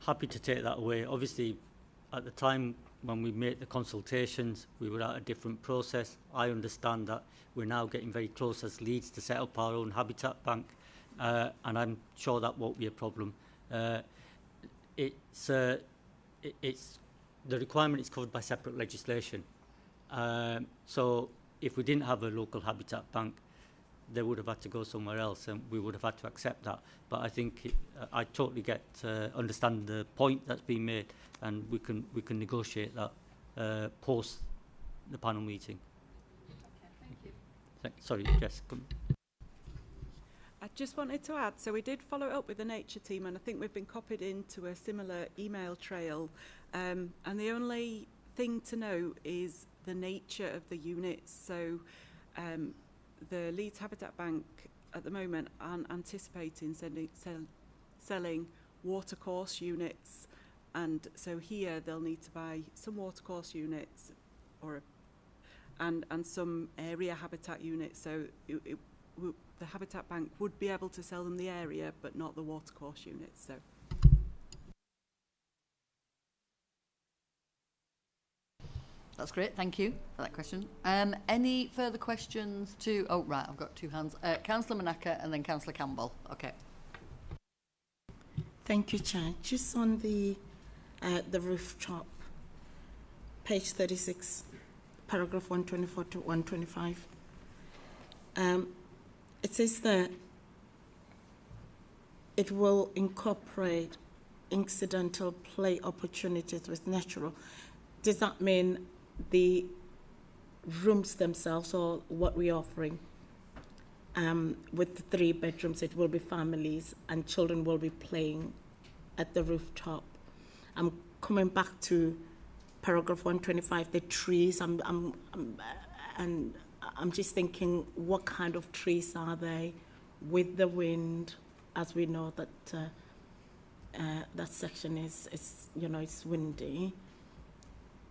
happy to take that away. Obviously, at the time when we made the consultations, we were at a different process. I understand that we're now getting very close as Leeds to set up our own habitat bank, and I'm sure that won't be a problem. It's the requirement is covered by separate legislation. So if we didn't have a local habitat bank, they would have had to go somewhere else, and we would have had to accept that. But I think I totally understand the point that's been made, and we can negotiate that post the panel meeting. Okay, thank you. Sorry, Jess. just wanted to add, so we did follow it up with the nature team, and I think we've been copied into a similar email trail. And the only thing to note is the nature of the units. So the Leeds Habitat Bank at the moment aren't anticipating selling watercourse units, and so here they'll need to buy some watercourse units and some area habitat units. So the Habitat Bank would be able to sell them the area, but not the watercourse units. So. That's great, thank you for that question. Any further questions to... Oh, right, I've got two hands. Councillor Manaka and then Councillor Campbell. Okay. Thank you, Chair. Just on the rooftop, page 36, paragraph 124 to 125. It says that it will incorporate incidental play opportunities with natural. Does that mean the rooms themselves, or what we're offering? With the 3 bedrooms, it will be families and children will be playing at the rooftop. I'm coming back to paragraph 125, the trees. I'm just thinking, what kind of trees are they? With the wind, as we know that that section is it's windy,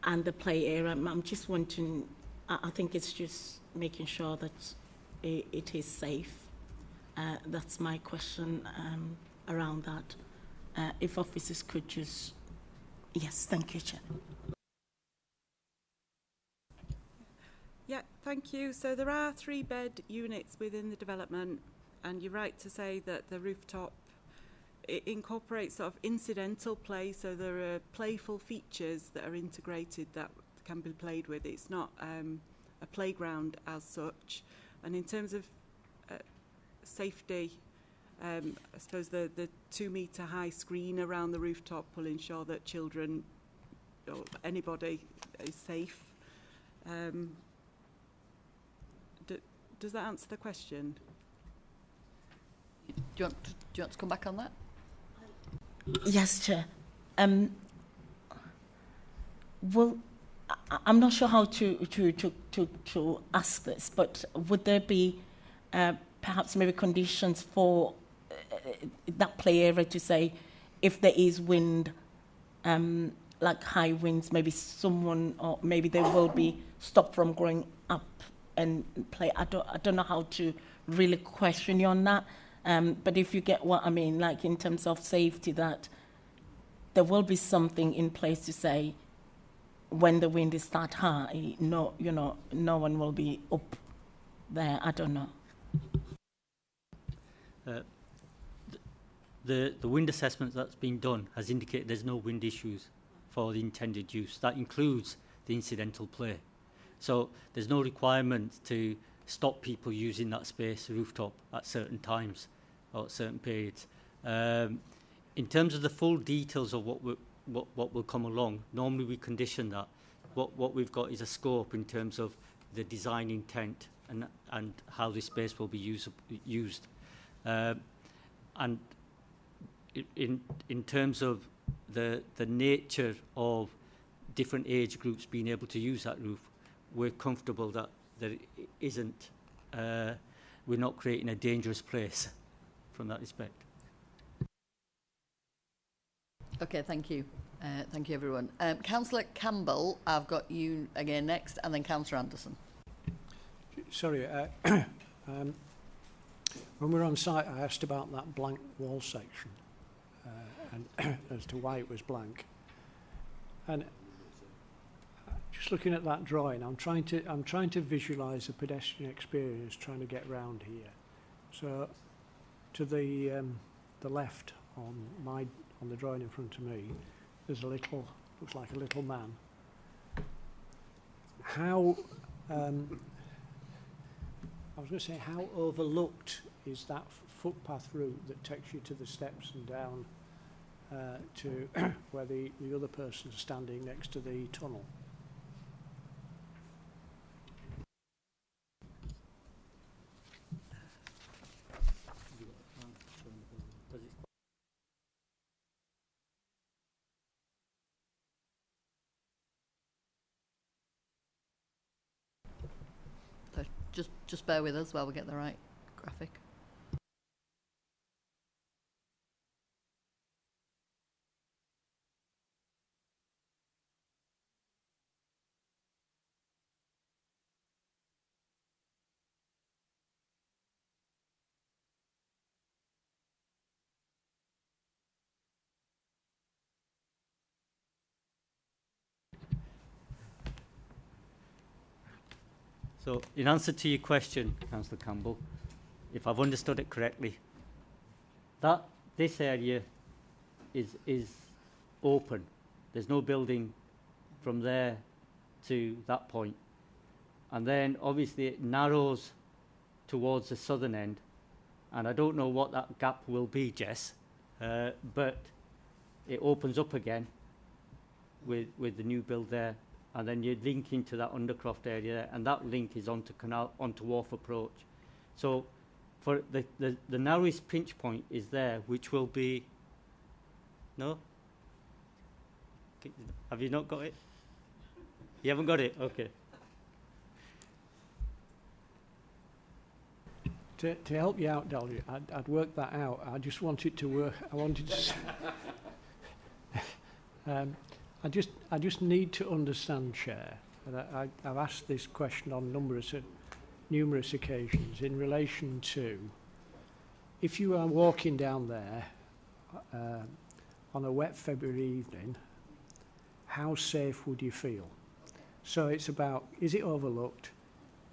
and the play area. I'm just wanting. I think it's just making sure that it is safe. That's my question around that. If officers could just... Yes, thank you, Chair. Yeah, thank you. So there are 3-bed units within the development, and you're right to say that the rooftop, it incorporates sort of incidental play, so there are playful features that are integrated that can be played with. It's not a playground as such. And in terms of safety, I suppose the 2-metre high screen around the rooftop will ensure that children or anybody is safe. Does that answer the question? Do you want to come back on that? Yes, Chair. Well, I'm not sure how to ask this, but would there be perhaps maybe conditions for that play area to say, if there is wind, like high winds, maybe someone, or maybe they will be stopped from going up and play. I don't know how to really question you on that. But if you get what I mean, like in terms of safety, that there will be something in place to say, when the wind is that high, no one will be up there. I don't know. The wind assessment that's been done has indicated there's no wind issues for the intended use. That includes the incidental play. So there's no requirement to stop people using that space, rooftop, at certain times or certain periods. In terms of the full details of what will come along, normally we condition that. What we've got is a scope in terms of the design intent and how this space will be used. And in terms of the nature of different age groups being able to use that roof, we're comfortable that it isn't, we're not creating a dangerous place from that respect. Okay, thank you. Thank you, everyone. Councillor Campbell, I've got you again next, and then Councillor Anderson. Sorry, when we were on site, I asked about that blank wall section and as to why it was blank. And just looking at that drawing, I'm trying to visualise the pedestrian experience trying to get round here. So, to the left on the drawing in front of me, there's a little, looks like a little man. How I was going to say, how overlooked is that footpath route that takes you to the steps and down to where the other person's standing next to the tunnel? just bear with us while we get the right graphic. So, in answer to your question, Councillor Campbell, if I've understood it correctly, this area is open. There's no building from there to that point. And then, obviously, it narrows towards the southern end. And I don't know what that gap will be, Jess, but it opens up again with the new build there. And then you link into that Undercroft area, and that link is onto Wharf approach. So for the narrowest pinch point is there, which will be, no? Have you not got it? You haven't got it? Okay. To help you out, Dolly, I'd worked that out. I just wanted to work. I wanted to. I just need to understand, Chair, and I've asked this question on numerous occasions in relation to if you are walking down there on a wet February evening, how safe would you feel? So it's about, is it overlooked?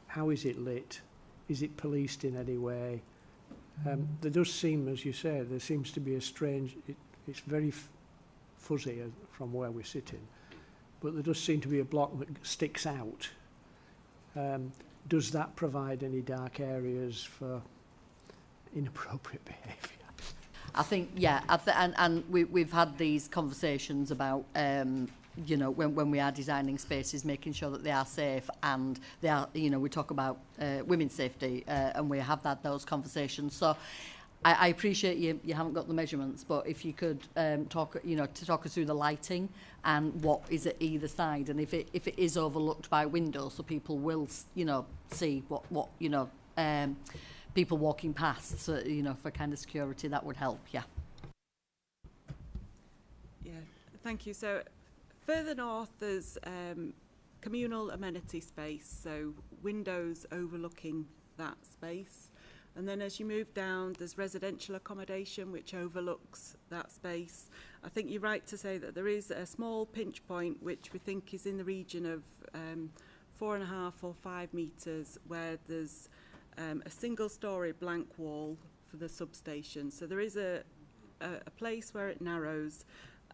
How is it lit? Is it policed in any way? There does seem, as you say, there seems to be a strange, it's very fuzzy from where we're sitting, but there does seem to be a block that sticks out. Does that provide any dark areas for inappropriate behaviour? I think, yeah, and we've had these conversations about, you know, when we are designing spaces, making sure that they are safe, and they are, you know, we talk about women's safety, and we have had those conversations. So I appreciate you haven't got the measurements, but if you could talk us through the lighting and what is at either side, and if it is overlooked by windows, so people will, you know, see what you know, people walking past, so, you know, for kind of security, that would help. Yeah. Yeah, thank you. So further north, there's communal amenity space, so windows overlooking that space. And then as you move down, there's residential accommodation which overlooks that space. I think you're right to say that there is a small pinch point which we think is in the region of 4.5 or 5 metres, where there's a single-storey blank wall for the substation. So there is a place where it narrows,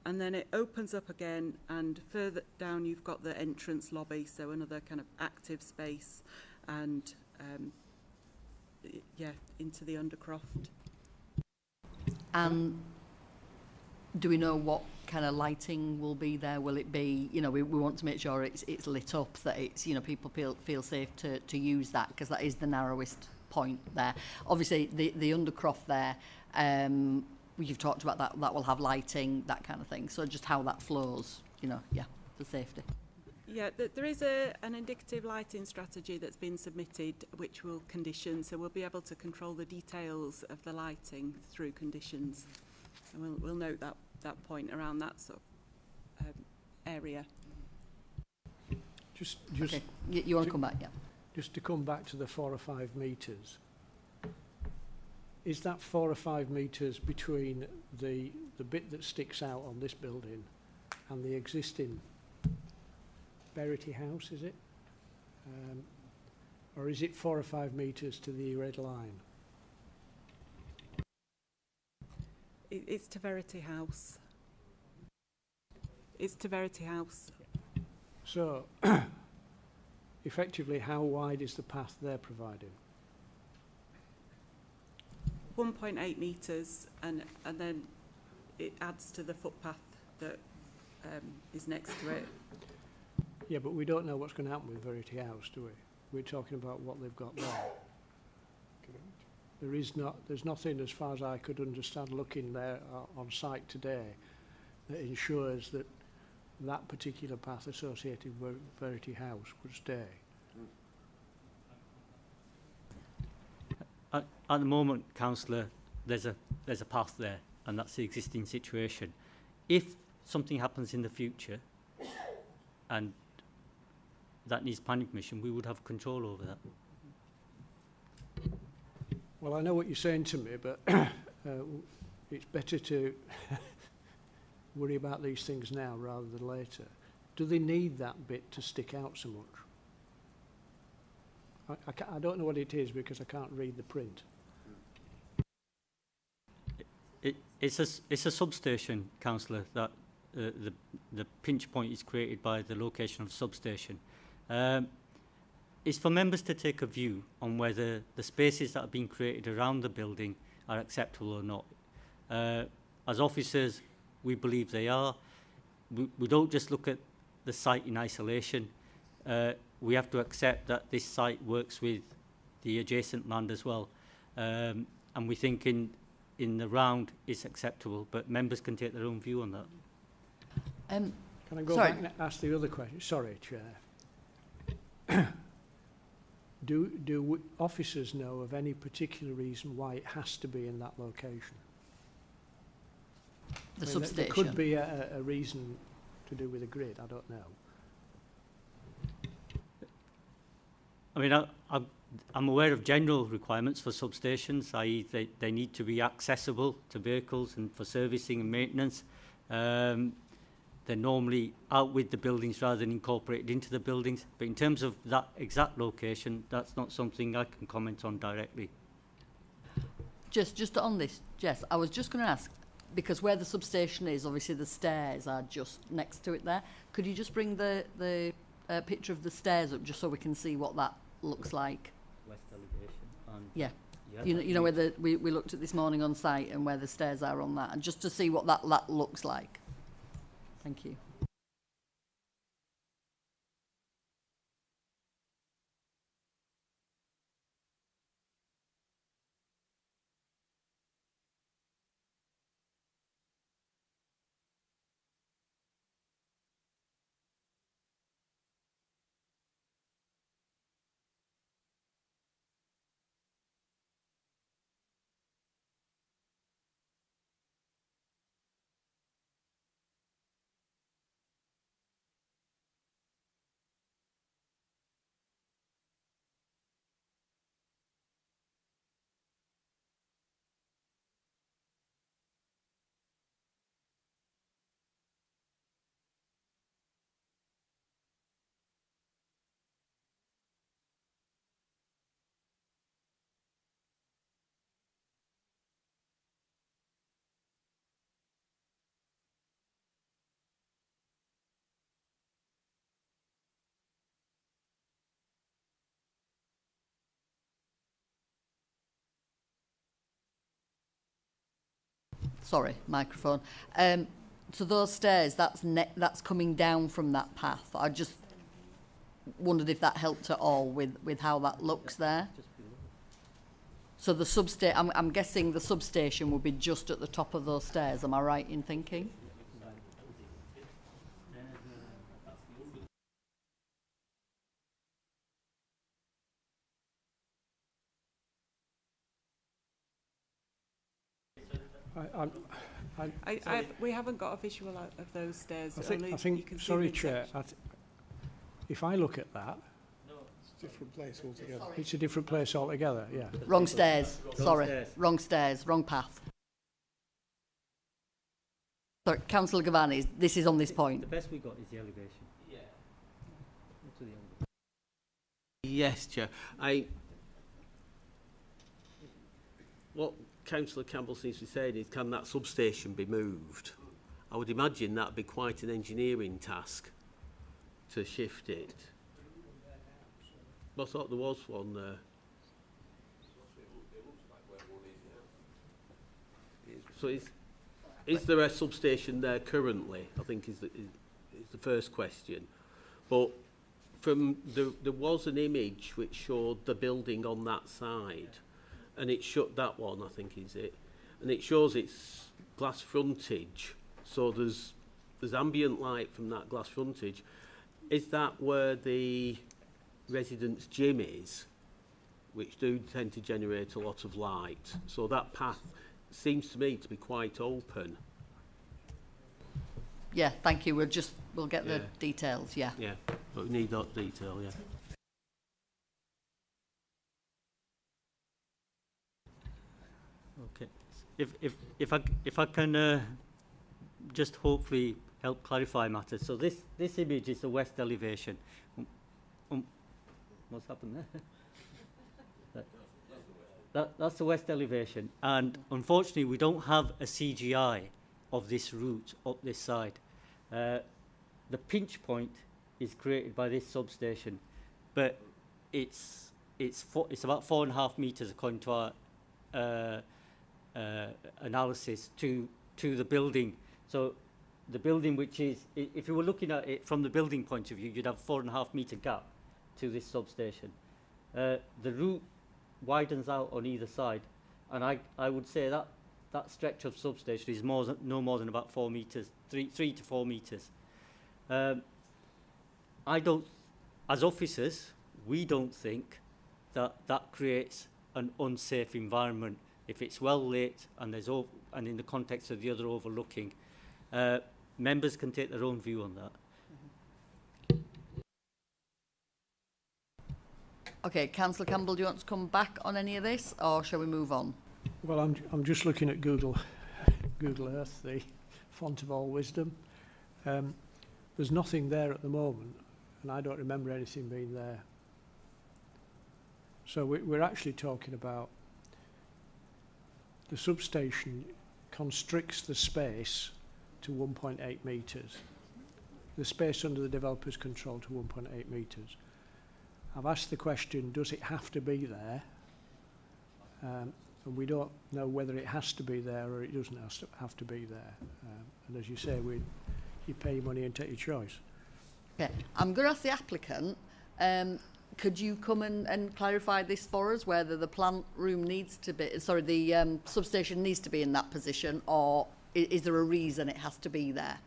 and then it opens up again, and further down you've got the entrance lobby, so another kind of active space, and yeah, into the Undercroft. And do we know what kind of lighting will be there? Will it be, you know, we want to make sure it's lit up, that it's, you know, people feel safe to use that, because that is the narrowest point there. Obviously, the Undercroft there, you've talked about that will have lighting, that kind of thing. So just how that flows, you know, yeah, for safety. Yeah, there is an indicative lighting strategy that's been submitted, which will condition, so we'll be able to control the details of the lighting through conditions. And we'll note that point around that sort of area. Just okay. You want to come back, yeah. Just to come back to the 4 or 5 metres, is that 4 or 5 metres between the bit that sticks out on this building and the existing Verity House, is it? Or is it 4 or 5 metres to the red line? It's to Verity House. It's to Verity House. So, effectively, how wide is the path they're providing? 1.8 metres, and then it adds to the footpath that is next to it. Yeah, but we don't know what's going to happen with Verity House, do we? We're talking about what they've got there. There's nothing, as far as I could understand, looking there on site today, that ensures that that particular path associated with Verity House would stay. At the moment, councillor, there's a path there, and that's the existing situation. If something happens in the future, and that needs planning permission, we would have control over that. Well, I know what you're saying to me, but it's better to worry about these things now rather than later. Do they need that bit to stick out so much? I don't know what it is because I can't read the print. It's a substation, councillor, that the pinch point is created by the location of substation. It's for members to take a view on whether the spaces that are being created around the building are acceptable or not. As officers, we believe they are. We don't just look at the site in isolation. We have to accept that this site works with the adjacent land as well. And we think in the round it's acceptable, but members can take their own view on that. Can I go back and ask the other question? Sorry, Chair. Do officers know of any particular reason why it has to be in that location? The substation. There could be a reason to do with a grid, I don't know. I mean, I'm aware of general requirements for substations, i.e. they need to be accessible to vehicles and for servicing and maintenance. They're normally out with the buildings rather than incorporated into the buildings. But in terms of that exact location, that's not something I can comment on directly. Just on this, Jess, I was just going to ask, because where the substation is, obviously the stairs are just next to it there. Could you just bring the picture of the stairs up just so we can see what that looks like? West elevation. Yeah. Yeah, you know where we looked at this morning on site and where the stairs are on that, and just to see what that looks like. Thank you. Sorry, microphone. So those stairs, that's coming down from that path. I just wondered if that helped at all with how that looks there. So the substation, I'm guessing the substation will be just at the top of those stairs. Am I right in thinking? We haven't got a visual out of those stairs. I think sorry, Chair. If I look at that, it's a different place altogether. It's a different place altogether. Yeah. Wrong stairs. Wrong stairs. Wrong path. Sorry, Councillor Gavani, this is on this point. The best we got is the elevation. Yeah. Yes, Chair. What Councillor Campbell seems to be saying is, can that substation be moved? I would imagine that would be quite an engineering task to shift it. I thought there was one there. So is there a substation there currently? I think is the first question. But there was an image which showed the building on that side, and it showed that one, I think, is it, and it shows its glass frontage. So there's ambient light from that glass frontage. Is that where the residents' gym is? which do tend to generate a lot of light. So that path seems to me to be quite open. Yeah, thank you. We'll get the details, yeah. Yeah, but we need that detail, yeah. Okay. If I can just hopefully help clarify matters. So this image is the west elevation. What's happened there? That's the west elevation, and unfortunately we don't have a CGI of this route up this side. The pinch point is created by this substation, but it's about 4.5 meters according to our analysis to the building. So the building, which is, if you were looking at it from the building point of view, you'd have 4.5 meter gap to this substation. The route widens out on either side, and I would say that stretch of substation is no more than about 4 meters, 3 to 4 meters. I don't, as officers, we don't think that creates an unsafe environment if it's well lit and and in the context of the other overlooking. Members can take their own view on that. Okay, Councillor Campbell, do you want to come back on any of this, or shall we move on? Well, I'm just looking at Google Earth, the font of all wisdom. There's nothing there at the moment, and I don't remember anything being there. So we're actually talking about the substation constricts the space to 1.8 metres. The space under the developer's control to 1.8 metres. I've asked the question, does it have to be there? And we don't know whether it has to be there or it doesn't have to be there. And as you say, you pay your money and take your choice. Okay, I'm going to ask the applicant, could you come and clarify this for us, whether the plant room needs to be, sorry, the substation needs to be in that position, or is there a reason it has to be there?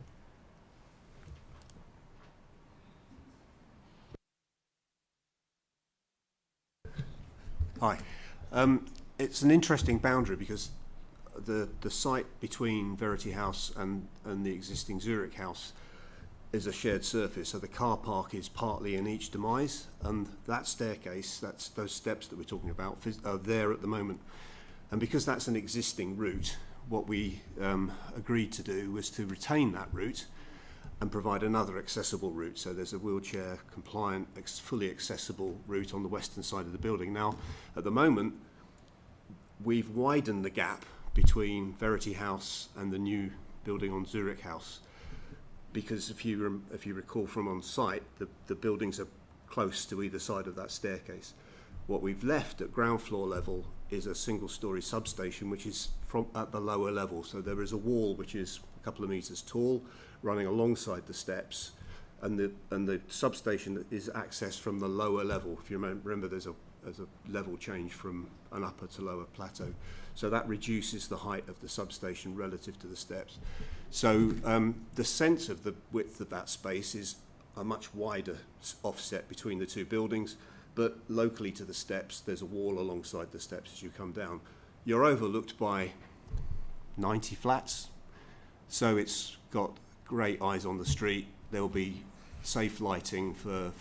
Hi. It's an interesting boundary because the site between Verity House and the existing Zurich House is a shared surface, so the car park is partly in each demise, and that staircase, those steps that we're talking about, are there at the moment. And because that's an existing route, what we agreed to do was to retain that route and provide another accessible route. So there's a wheelchair compliant, fully accessible route on the western side of the building. Now, at the moment, we've widened the gap between Verity House and the new building on Zurich House, because if you recall from on site, the buildings are close to either side of that staircase. What we've left at ground floor level is a single-storey substation, which is at the lower level. So there is a wall which is a couple of metres tall, running alongside the steps, and the substation is accessed from the lower level. If you remember, there's a level change from an upper to lower plateau, so that reduces the height of the substation relative to the steps. So the sense of the width of that space is a much wider offset between the two buildings, but locally to the steps, there's a wall alongside the steps as you come down. You're overlooked by 90 flats, so it's got great eyes on the street. There will be safe lighting for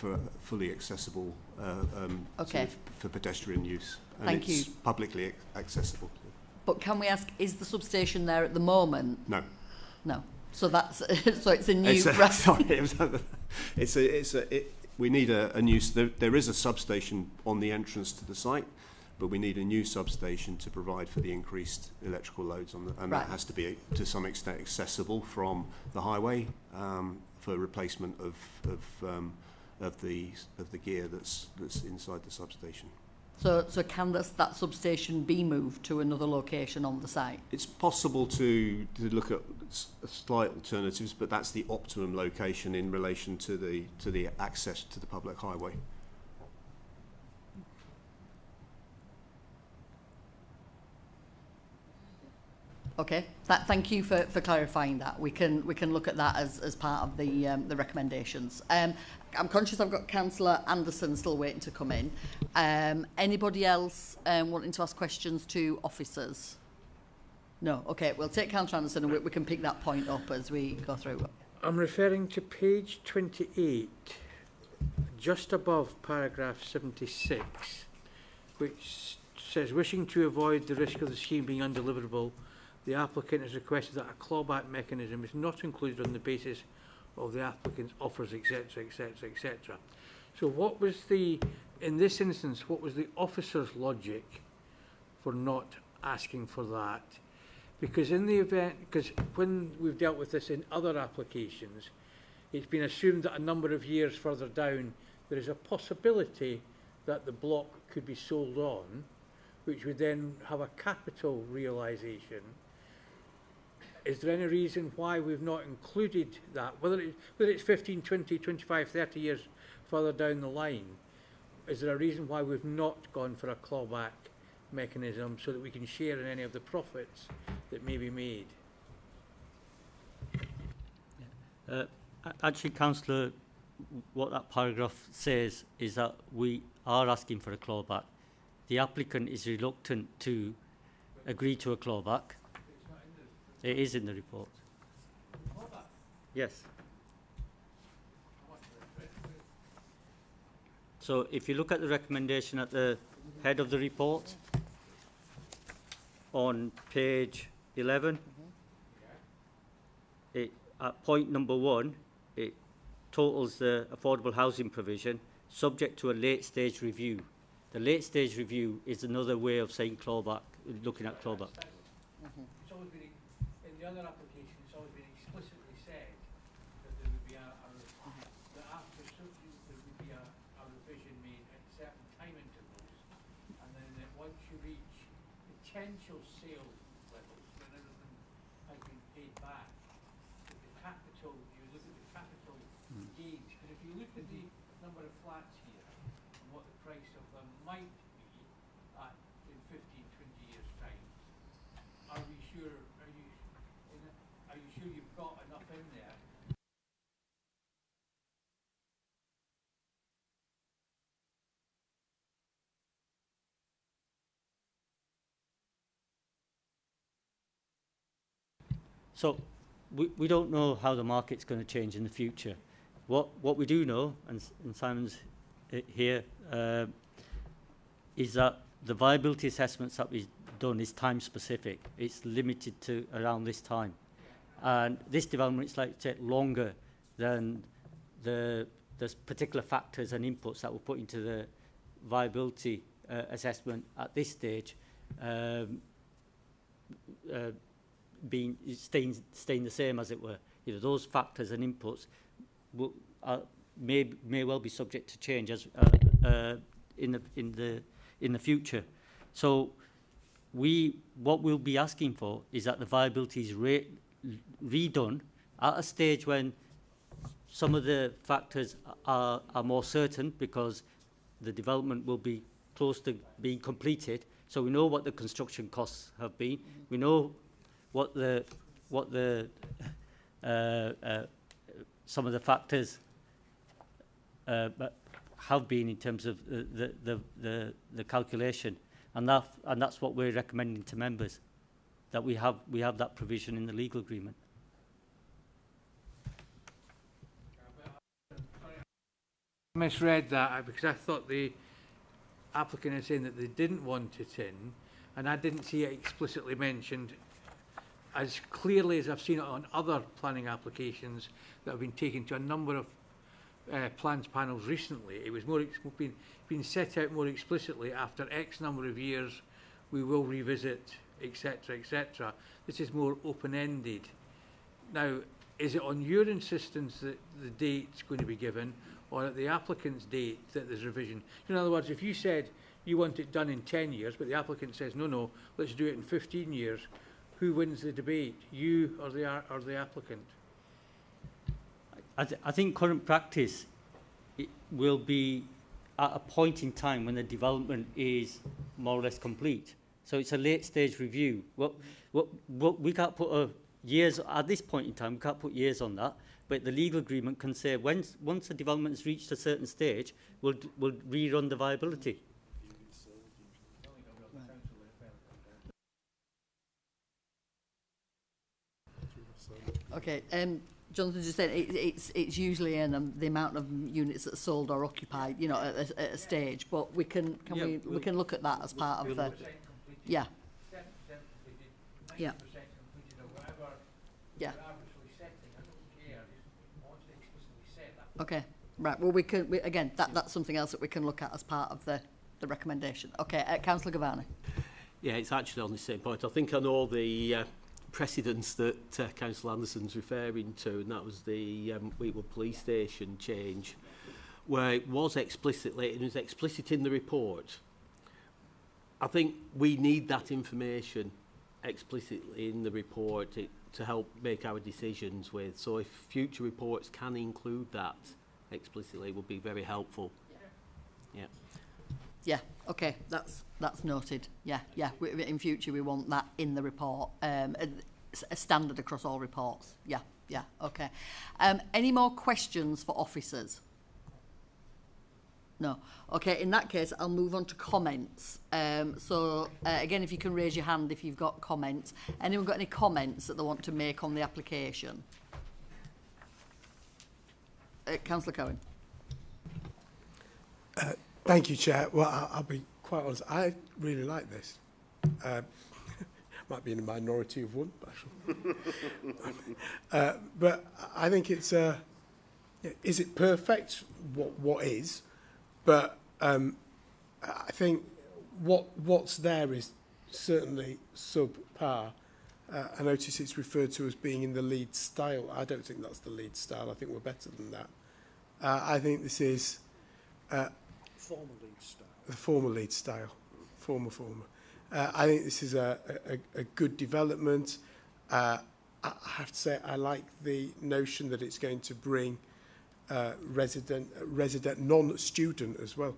fully accessible for pedestrian use, and Thank it's you. publicly accessible. But can we ask, is the substation there at the moment? No. No. So that's so it's a new. We need a new. There is a substation on the entrance to the site, but we need a new substation to provide for the increased electrical loads on and that has to be to some extent accessible from the highway for replacement of the gear that's inside the substation. So can that substation be moved to another location on the site? It's possible to look at slight alternatives, but that's the optimum location in relation to the access to the public highway. Okay, thank you for clarifying that. We can look at that as part of the recommendations. I'm conscious I've got Councillor Anderson still waiting to come in. Anybody else wanting to ask questions to officers? No. Okay, we'll take Councillor Anderson and we can pick that point up as we go through. I'm referring to page 28, just above paragraph 76, which says, wishing to avoid the risk of the scheme being undeliverable, the applicant has requested that a clawback mechanism is not included on the basis of the applicant's offers, etc., etc., etc. So what was in this instance, what was the officer's logic for not asking for that? Because in the event, because when we've dealt with this in other applications, it's been assumed that a number of years further down, there is a possibility that the block could be sold on, which would then have a capital realisation. Is there any reason why we've not included that, whether it's 15, 20, 25, 30 years further down the line? Is there a reason why we've not gone for a clawback mechanism so that we can share in any of the profits that may be made? Actually, Councillor, what that paragraph says is that we are asking for a clawback. The applicant is reluctant to agree to a clawback. It is in the report. Yes. So if you look at the recommendation at the head of the report, on page 11, at point number 1, it totals the affordable housing provision subject to a late stage review. The late stage review is another way of saying clawback, looking at clawback. It's always been, in the other application, it's always been explicitly said that there would be that after certain there would be a revision made at certain time intervals, and then that once you reach potential sale levels, when everything has been paid back, the capital, you look at the capital gains. Because if you look at the number of flats here and what the price of them might be in 15, 20 years' time, are you sure you've got enough in there? So we don't know how the market's going to change in the future. What we do know, and Simon's here, is that the viability assessments that we've done is time specific. It's limited to around this time. And this development is likely to take longer than the particular factors and inputs that were put into the viability assessment at this stage staying the same, as it were. You know, those factors and inputs may well be subject to change as in the future. So what we'll be asking for is that the viability is redone at a stage when some of the factors are more certain, because the development will be close to being completed. So we know what the construction costs have been. We know what some of the factors have been in terms of the calculation, and that's what we're recommending to members, that we have that provision in the legal agreement. I misread that because I thought the applicant is saying that they didn't want it in, and I didn't see it explicitly mentioned as clearly as I've seen it on other planning applications that have been taken to a number of plans panels recently. It was been set out more explicitly. After X number of years, we will revisit, etc., etc. This is more open-ended. Now, is it on your insistence that the date's going to be given, or at the applicant's date that there's revision? In other words, if you said you want it done in 10 years, but the applicant says, no, let's do it in 15 years, who wins the debate, you or the applicant? I think current practice will be at a point in time when the development is more or less complete. So it's a late stage review. What we can't put years at this point in time. We can't put years on that. But the legal agreement can say once the development has reached a certain stage, we'll rerun the viability. Okay. Jonathan just said it's usually in the amount of units that are sold or occupied, you know, at a stage. But we can we can look at that as part of the yeah. Yeah. Yeah. Okay. Right. Well, again that's something else that we can look at as part of the recommendation. Okay. Councillor Gavani. Yeah, it's actually on the same point. I think I know the precedents that Councillor Anderson's referring to, and that was the Wheatwood Police Station change, where it was explicit in the report. I think we need that information explicitly in the report to help make our decisions with. So if future reports can include that explicitly, it would be very helpful. Yeah. Yeah. Okay. That's noted. Yeah. Yeah. In future, we want that in the report. A standard across all reports. Yeah. Yeah. Okay. Any more questions for officers? No. Okay. In that case, I'll move on to comments. Again, if you can raise your hand if you've got comments. Anyone got any comments that they want to make on the application? Councillor Cohen. Thank you, Chair. Well, I'll be quite honest. I really like this. Might be in a minority of one, but I think it's is it perfect? What is? But I think what's there is certainly subpar. I notice it's referred to as being in the Leeds style. I don't think that's the Leeds style. I think we're better than that. I think this is former Leeds style. The former Leeds style. Former. I think this is a good development. I have to say I like the notion that it's going to bring resident, non-student as well,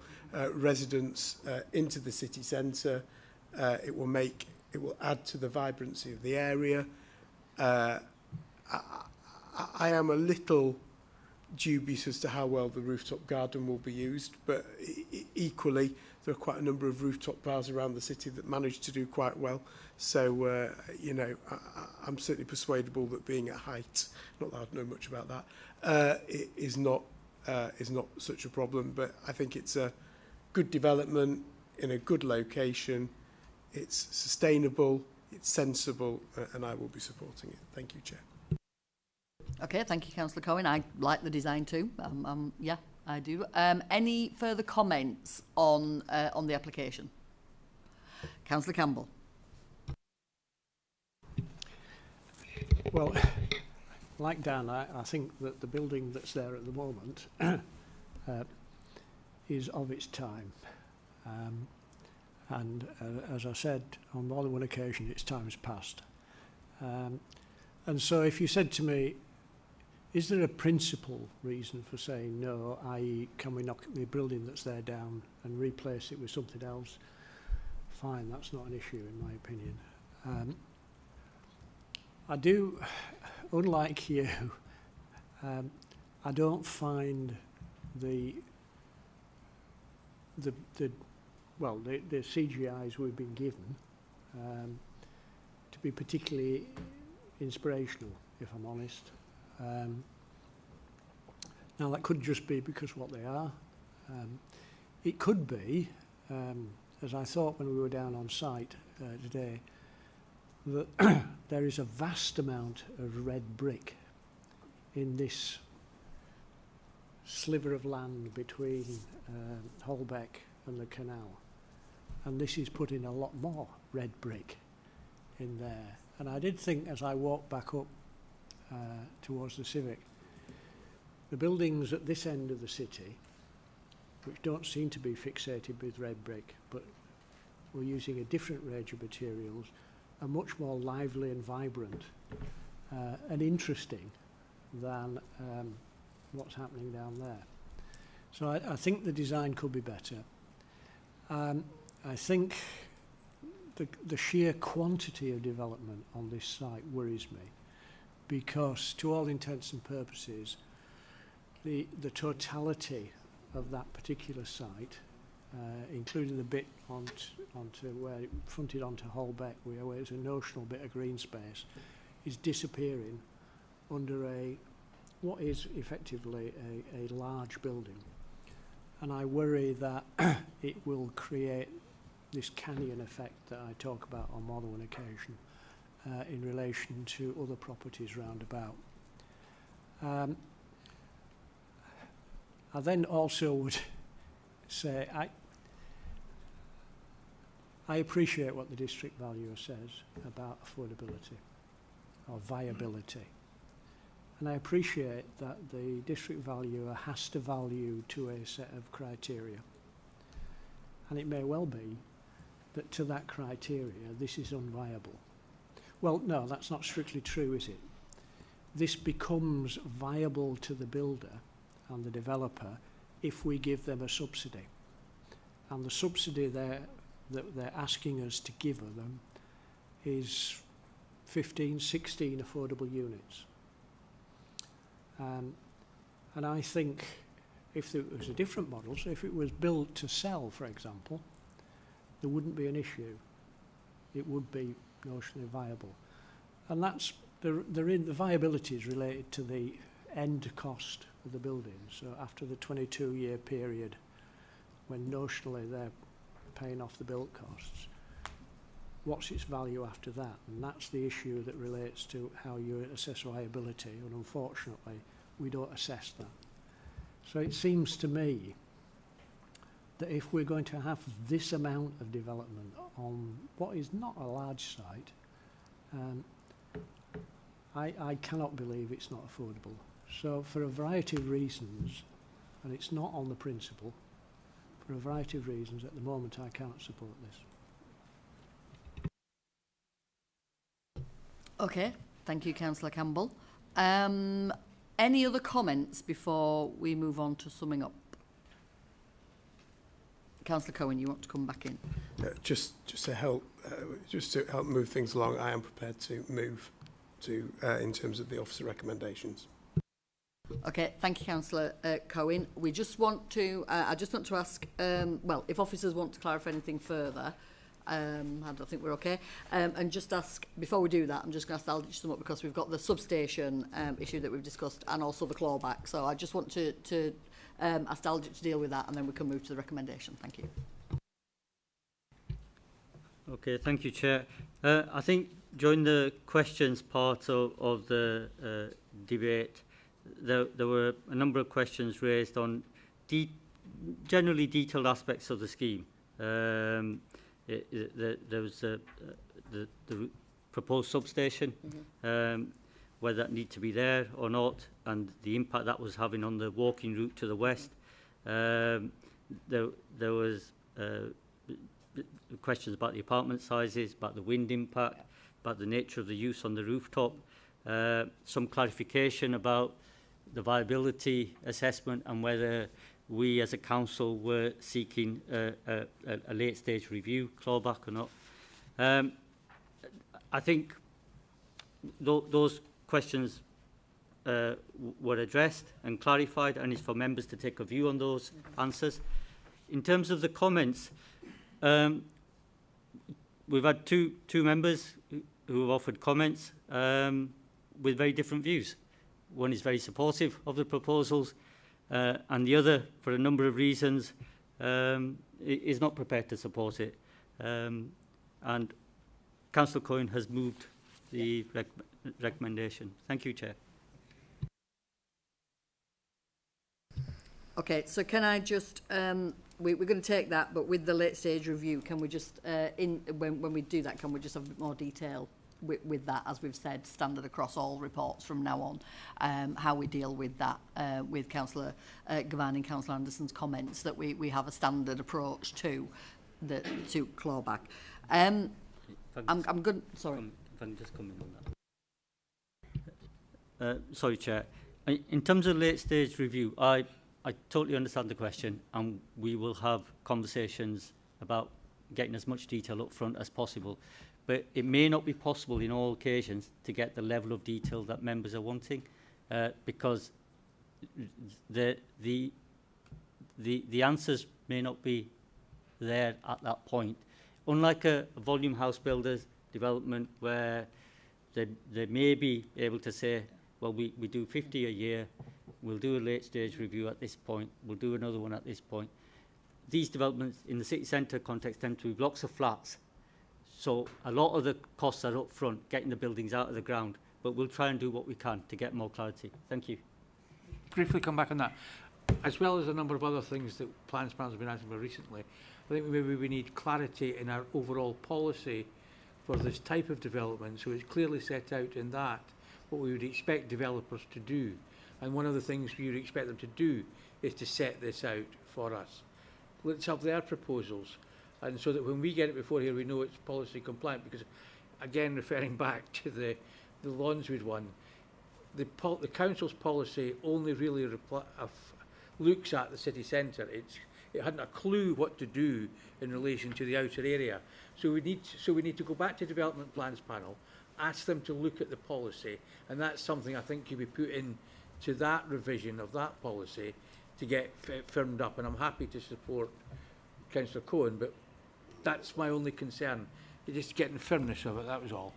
residents into the city centre. It will add to the vibrancy of the area. I am a little dubious as to how well the rooftop garden will be used, but equally there are quite a number of rooftop bars around the city that manage to do quite well. So you know, I'm certainly persuadable that being at height, not that I know much about that, is not such a problem. But I think it's a good development in a good location. It's sustainable, it's sensible, and I will be supporting it. Thank you, Chair. Okay, thank you, Councillor Cohen. I like the design too. Yeah, I do. Any further comments on the application? Councillor Campbell. Well, like Dan, I think that the building that's there at the moment is of its time. And as I said on more than one occasion, its time has passed. And so if you said to me, is there a principal reason for saying no, i.e. can we knock the building that's there down and replace it with something else? Fine, that's not an issue in my opinion. I do, unlike you, I don't find the CGIs we've been given to be particularly inspirational, if I'm honest. Now that could just be because what they are. It could be, as I thought when we were down on site today, that there is a vast amount of red brick in this sliver of land between Holbeck and the canal. And this is putting a lot more red brick in there. And I did think as I walked back up towards the Civic, the buildings at this end of the city, which don't seem to be fixated with red brick, but we're using a different range of materials, are much more lively and vibrant and interesting than what's happening down there. So I think the design could be better. I think the sheer quantity of development on this site worries me, because to all intents and purposes, the totality of that particular site, including the bit onto where it fronted onto Holbeck, where it's a notional bit of green space, is disappearing under what is effectively a large building. And I worry that it will create this canyon effect that I talk about on more than one occasion in relation to other properties round about. I then also would say I appreciate what the district valuer says about affordability or viability. And I appreciate that the district valuer has to value to a set of criteria. And it may well be that to that criteria, this is unviable. Well, no, that's not strictly true, is it? This becomes viable to the builder and the developer if we give them a subsidy. And the subsidy that they're asking us to give them is 15, 16 affordable units. And I think if there was a different model, so if it was built to sell, for example, there wouldn't be an issue. It would be notionally viable. And that's, the viability is related to the end cost of the building. So after the 22-year period, when notionally they're paying off the build costs, what's its value after that? And that's the issue that relates to how you assess viability, and unfortunately we don't assess that. So it seems to me that if we're going to have this amount of development on what is not a large site, I cannot believe it's not affordable. So for a variety of reasons, and it's not on the principle, for a variety of reasons at the moment I cannot support this. Okay, thank you, Councillor Campbell. Any other comments before we move on to summing up? Councillor Cohen, you want to come back in? Just to help move things along, I am prepared to move to in terms of the officer recommendations. Okay, thank you, Councillor Cohen. We just want to, I just want to ask, well, if officers want to clarify anything further, I don't think we're okay. And just ask, before we do that, I'm just going to ask Aldrich to sum up, because we've got the substation issue that we've discussed and also the clawback. So I just want to ask Aldrich to deal with that, and then we can move to the recommendation. Thank you. Okay, thank you, Chair. I think during the questions part of the debate, there were a number of questions raised on generally detailed aspects of the scheme. There was the proposed substation, whether that need to be there or not, and the impact that was having on the walking route to the west. There was questions about the apartment sizes, about the wind impact, about the nature of the use on the rooftop, some clarification about the viability assessment and whether we as a council were seeking a late stage review clawback or not. I think those questions were addressed and clarified, and it's for members to take a view on those answers. In terms of the comments, we've had two members who have offered comments with very different views. One is very supportive of the proposals, and the other, for a number of reasons, is not prepared to support it. And Councillor Cohen has moved the recommendation. Thank you, Chair. Okay, so can I just, we're going to take that, but with the late stage review, can we just, when we do that, can we just have a bit more detail with that, as we've said, standard across all reports from now on, how we deal with that, with Councillor Gavan and Councillor Anderson's comments, that we have a standard approach to clawback. I'm good. Sorry. If I can just come in on that. Sorry, Chair. In terms of late stage review, I totally understand the question, and we will have conversations about getting as much detail up front as possible. But it may not be possible in all occasions to get the level of detail that members are wanting, because the answers may not be there at that point. Unlike a volume house builders development where they may be able to say, well, we do 50 a year, we'll do a late stage review at this point, we'll do another one at this point. These developments in the city centre context tend to be blocks of flats, so a lot of the costs are up front, getting the buildings out of the ground, but we'll try and do what we can to get more clarity. Thank you. Briefly come back on that. As well as a number of other things that plans have been asking for recently, I think maybe we need clarity in our overall policy for this type of development, so it's clearly set out in that what we would expect developers to do. And one of the things we would expect them to do is to set this out for us. Let's have their proposals, and so that when we get it before here, we know it's policy compliant. Because, again, referring back to the Lonswood one, the council's policy only really looks at the city centre. It hadn't a clue what to do in relation to the outer area. So we need to go back to Development Plans Panel, ask them to look at the policy, and that's something I think could be put in to that revision of that policy to get firmed up. And I'm happy to support Councillor Cohen, but that's my only concern. It's just getting firmness of it, that was all.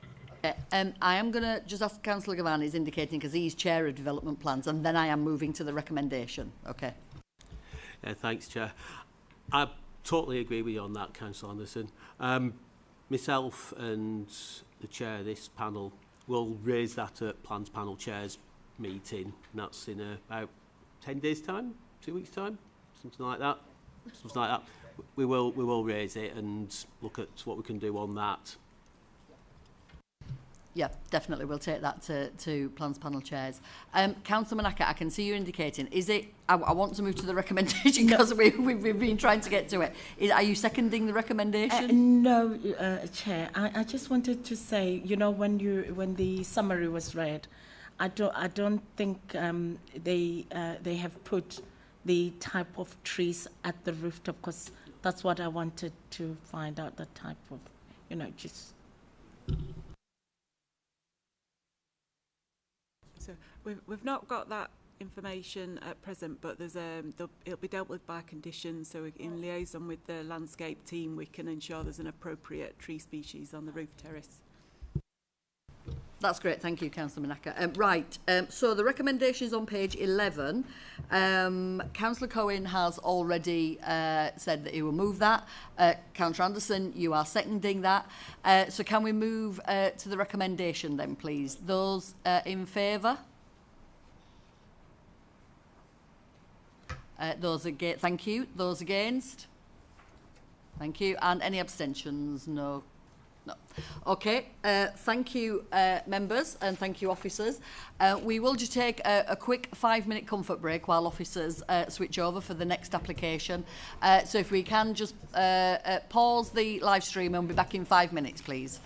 I am going to just ask Councillor Gavani is indicating, because he's chair of development plans, and then I am moving to the recommendation. Okay. Thanks, Chair. I totally agree with you on that, Councillor Anderson. Myself and the chair of this panel will raise that at Plans Panel Chairs meeting. And that's in about 10 days' time, 2 weeks' time, something like that. Something like that. We will raise it and look at what we can do on that. Yeah, definitely. We'll take that to Plans Panel Chairs. Councillor Manaka, I can see you indicating. Is it? I want to move to the recommendation because we've been trying to get to it. Are you seconding the recommendation? No, Chair. I just wanted to say, you know, when the summary was read, I don't think they have put the type of trees at the rooftop, because that's what I wanted to find out. The type of, you know, just. So we've not got that information at present, but there's it'll be dealt with by conditions. So in liaison with the landscape team, we can ensure there's an appropriate tree species on the roof terrace. That's great. Thank you, Councillor Manaka. Right. So the recommendation is on page 11. Councillor Cohen has already said that he will move that. Councillor Anderson, you are seconding that. So can we move to the recommendation then, please? Those in favour? Those against? Thank you. Those against? Thank you. And any abstentions? No. No. Okay, thank you, members, and thank you, officers. We will just take a quick 5-minute comfort break while officers switch over for the next application. So if we can just pause the live stream and we'll be back in 5 minutes, please.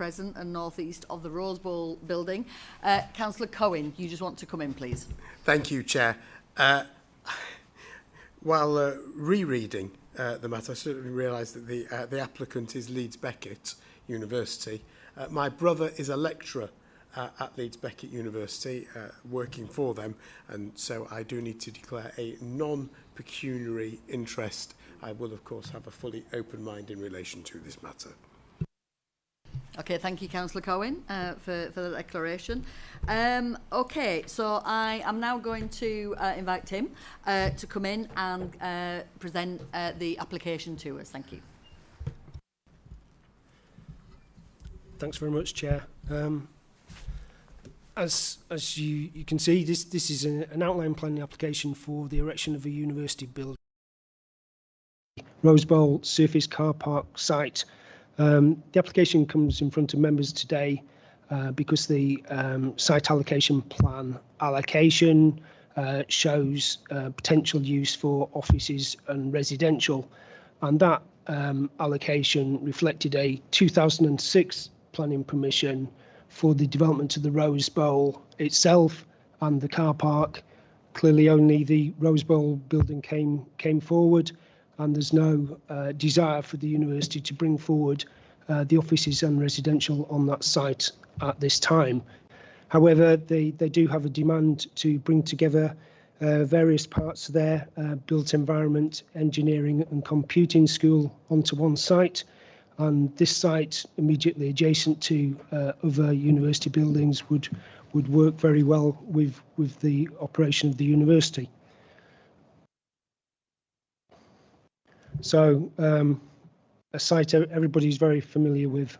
Crescent and northeast of the Rose Bowl building. Councillor Cohen, you just want to come in, please. Thank you, Chair. While rereading the matter, I certainly realised that the applicant is Leeds Beckett University. My brother is a lecturer at Leeds Beckett University, working for them, and so I do need to declare a non-pecuniary interest. I will, of course, have a fully open mind in relation to this matter. Okay, thank you, Councillor Cohen, for the declaration. Okay, so I am now going to invite Tim to come in and present the application to us. Thank you. Thanks very much, Chair. As you can see, this is an outline planning application for the erection of a university building. Rose Bowl surface car park site. The application comes in front of members today because the site allocation plan allocation shows potential use for offices and residential, and that allocation reflected a 2006 planning permission for the development of the Rose Bowl itself and the car park. Clearly only the Rose Bowl building came forward, and there's no desire for the university to bring forward the offices and residential on that site at this time. However, they do have a demand to bring together various parts of their built environment, engineering and computing school onto one site. And this site, immediately adjacent to other university buildings, would work very well with the operation of the university. So a site everybody's very familiar with.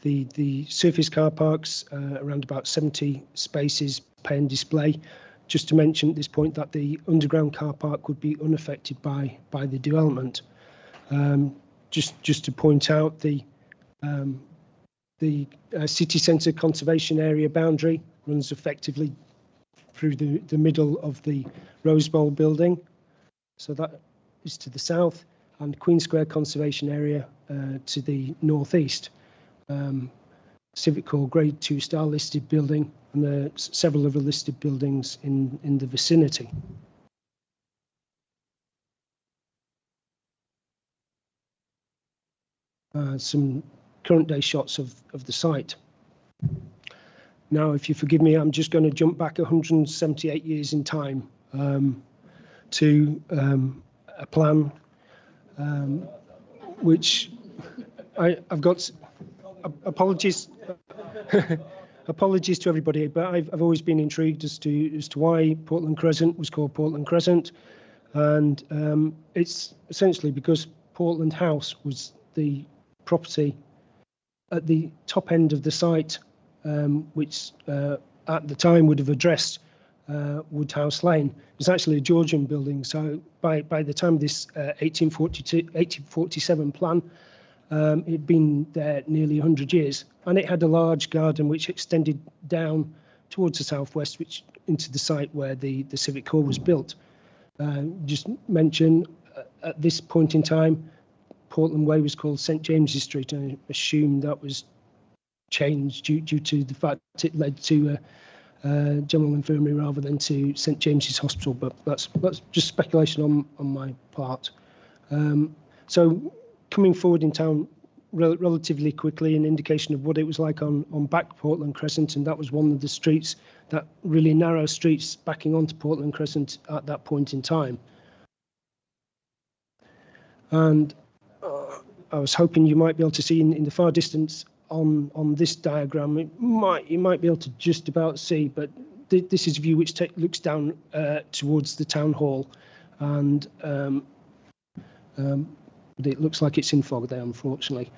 The surface car parks, around about 70 spaces, pay and display. Just to mention at this point that the underground car park would be unaffected by the development. Just to point out, the city centre conservation area boundary runs effectively through the middle of the Rose Bowl building. So that is to the south, and Queen Square conservation area to the northeast. Civic Hall Grade 2 star listed building, and there are several other listed buildings in the vicinity. Some current day shots of the site. Now, if you forgive me, I'm just going to jump back 178 years in time to a plan which I've got. Apologies, apologies to everybody, but I've always been intrigued as to why Portland Crescent was called Portland Crescent, and it's essentially because Portland House was the property at the top end of the site, which at the time would have addressed Woodhouse Lane. It was actually a Georgian building, so by the time of this 1847 plan, it'd been there nearly 100 years, and it had a large garden which extended down towards the southwest, which into the site where the Civic Hall was built. Just mention at this point in time, Portland Way was called St James's Street, and I assume that was changed due to the fact it led to General Infirmary rather than to St James's Hospital, but that's just speculation on my part. So coming forward in town relatively quickly, an indication of what it was like on back Portland Crescent, and that was one of the streets, that really narrow streets backing onto Portland Crescent at that point in time. And I was hoping you might be able to see in the far distance on this diagram, you might be able to just about see, but this is a view which looks down towards the town hall, and it looks like it's in fog there, unfortunately.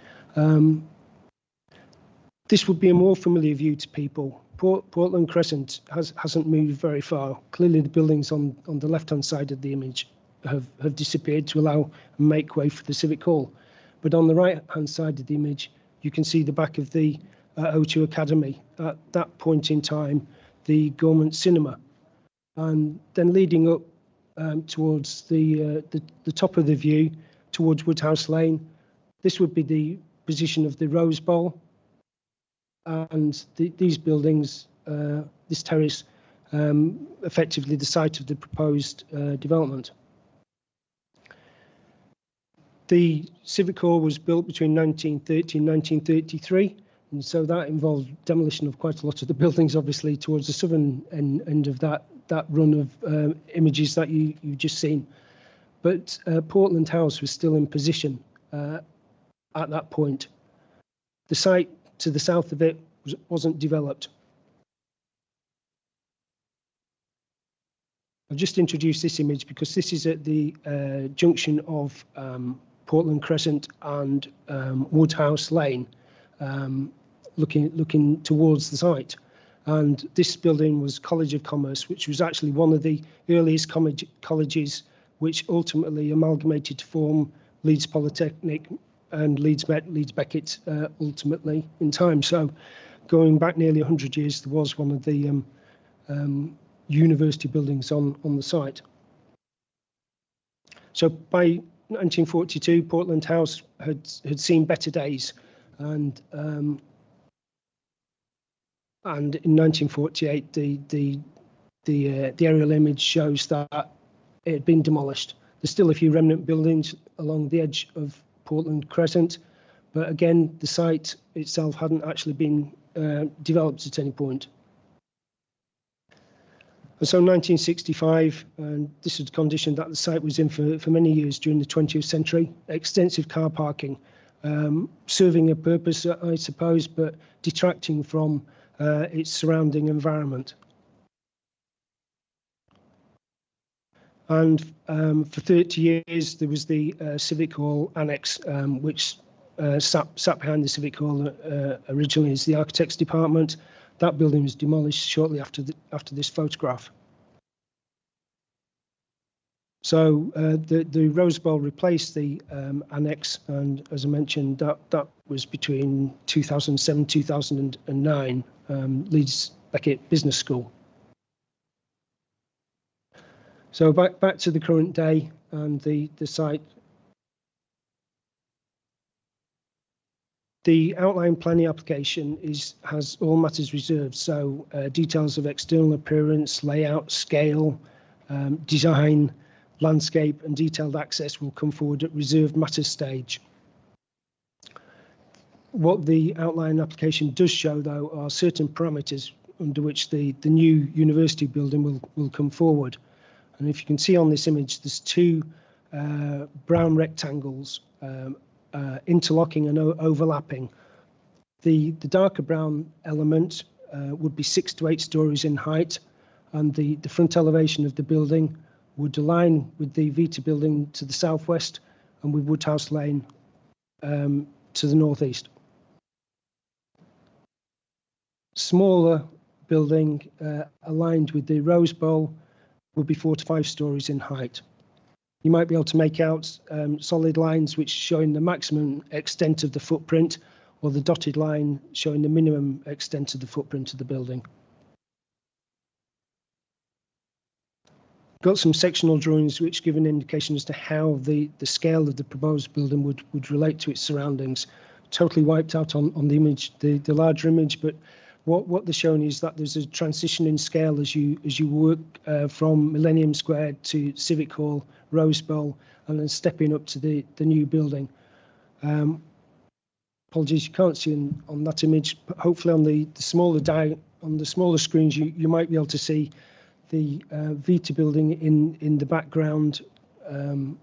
This would be a more familiar view to people. Portland Crescent hasn't moved very far. Clearly the buildings on the left-hand side of the image have disappeared to allow and make way for the Civic Hall. But on the right-hand side of the image, you can see the back of the O2 Academy. At that point in time, the Government Cinema. And then leading up towards the top of the view, towards Woodhouse Lane, this would be the position of the Rose Bowl, and these buildings, this terrace, effectively the site of the proposed development. The Civic Hall was built between 1930 and 1933, and so that involved demolition of quite a lot of the buildings, obviously, towards the southern end of that run of images that you've just seen. But Portland House was still in position at that point. The site to the south of it wasn't developed. I've just introduced this image because this is at the junction of Portland Crescent and Woodhouse Lane, looking towards the site. And this building was College of Commerce, which was actually one of the earliest colleges which ultimately amalgamated to form Leeds Polytechnic and Leeds Met, Leeds Beckett ultimately in time. So going back nearly 100 years, there was one of the university buildings on the site. So by 1942, Portland House had seen better days, and in 1948, the aerial image shows that it had been demolished. There's still a few remnant buildings along the edge of Portland Crescent, but again, the site itself hadn't actually been developed at any point. And so 1965, and this was a condition that the site was in for many years during the 20th century, extensive car parking, serving a purpose, I suppose, but detracting from its surrounding environment. And for 30 years, there was the Civic Hall Annex, which sat behind the Civic Hall originally as the Architects Department. That building was demolished shortly after this photograph. So the Rose Bowl replaced the annex, and as I mentioned, that was between 2007 2009, Leeds Beckett Business School. So back to the current day and the site. The outline planning application has all matters reserved, so details of external appearance, layout, scale, design, landscape and detailed access will come forward at reserved matters stage. What the outline application does show, though, are certain parameters under which the new university building will come forward. And if you can see on this image, there's two brown rectangles interlocking and overlapping. The darker brown element would be 6 to 8 stories in height, and the front elevation of the building would align with the Vita building to the southwest and with Woodhouse Lane to the northeast. Smaller building aligned with the Rose Bowl would be 4 to 5 stories in height. You might be able to make out solid lines which showing the maximum extent of the footprint, or the dotted line showing the minimum extent of the footprint of the building. Got some sectional drawings which give an indication as to how the scale of the proposed building would relate to its surroundings. Totally wiped out on the image, the larger image, but what they're showing is that there's a transition in scale as you work from Millennium Square to Civic Hall, Rose Bowl, and then stepping up to the new building. Apologies, you can't see on that image, but hopefully on the smaller screens you might be able to see the Vita building in the background. You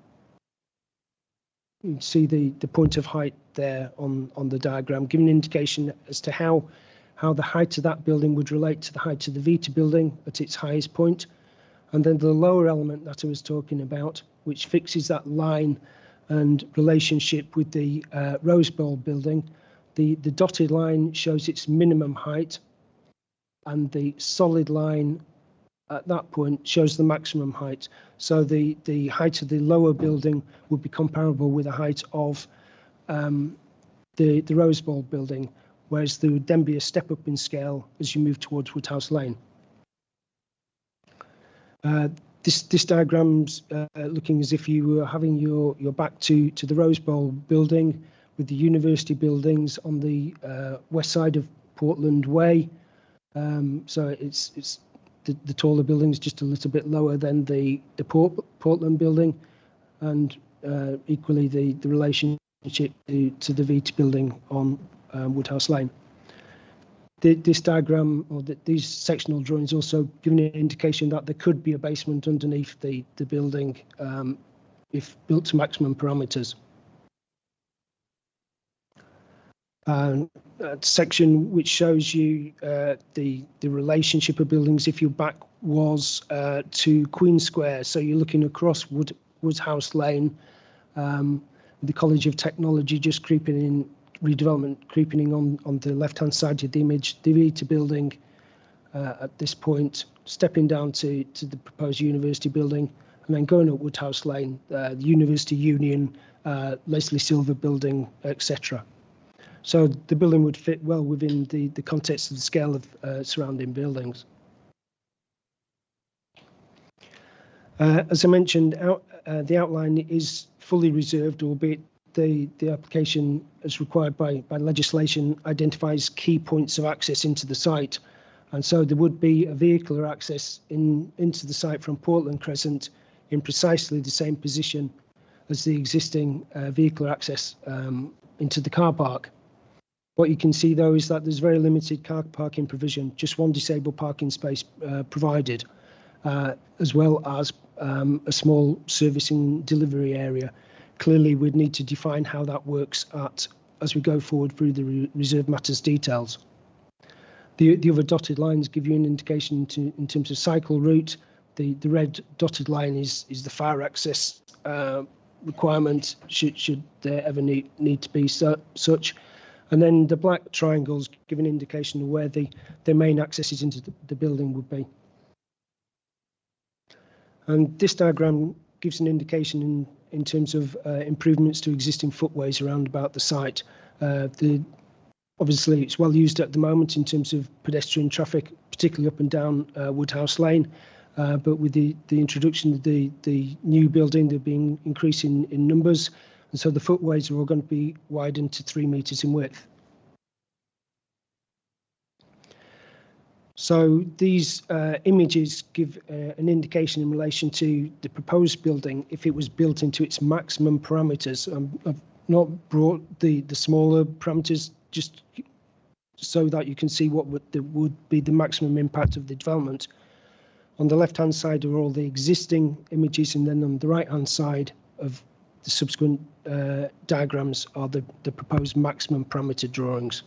can see the point of height there on the diagram, giving an indication as to how the height of that building would relate to the height of the Vita building at its highest point. And then the lower element that I was talking about, which fixes that line and relationship with the Rose Bowl building. The dotted line shows its minimum height, and the solid line at that point shows the maximum height. So the height of the lower building would be comparable with the height of the Rose Bowl building, whereas there would then be a step up in scale as you move towards Woodhouse Lane. This diagram's looking as if you were having your back to the Rose Bowl building, with the university buildings on the west side Portland Way. So it's the taller building is just a little bit lower than the Portland building, and equally the relationship to the Vita building on Woodhouse Lane. This diagram, or these sectional drawings, also give an indication that there could be a basement underneath the building if built to maximum parameters. A section which shows you the relationship of buildings if your back was to Queen Square. So you're looking across Woodhouse Lane, the College of Technology just creeping in, redevelopment creeping in on the left-hand side of the image, the Vita building at this point, stepping down to the proposed university building, and then going up Woodhouse Lane, the University Union, Leslie Silver building, etc. So the building would fit well within the context of the scale of surrounding buildings. As I mentioned, the outline is fully reserved, albeit the application, as required by legislation, identifies key points of access into the site. And so there would be a vehicular access into the site from Portland Crescent in precisely the same position as the existing vehicular access into the car park. What you can see, though, is that there's very limited car parking provision, just one disabled parking space provided, as well as a small servicing delivery area. Clearly, we'd need to define how that works as we go forward through the reserved matters details. The other dotted lines give you an indication in terms of cycle route. The red dotted line is the fire access requirement, should there ever need to be such. And then the black triangles give an indication of where the main accesses into the building would be. And this diagram gives an indication in terms of improvements to existing footways around about the site. Obviously, it's well used at the moment in terms of pedestrian traffic, particularly up and down Woodhouse Lane. But with the introduction of the new building, they're being increasing in numbers. And so the footways are all going to be widened to 3 metres in width. So these images give an indication in relation to the proposed building if it was built into its maximum parameters. I've not brought the smaller parameters just so that you can see what would be the maximum impact of the development. On the left-hand side are all the existing images, and then on the right-hand side of the subsequent diagrams are the proposed maximum parameter drawings.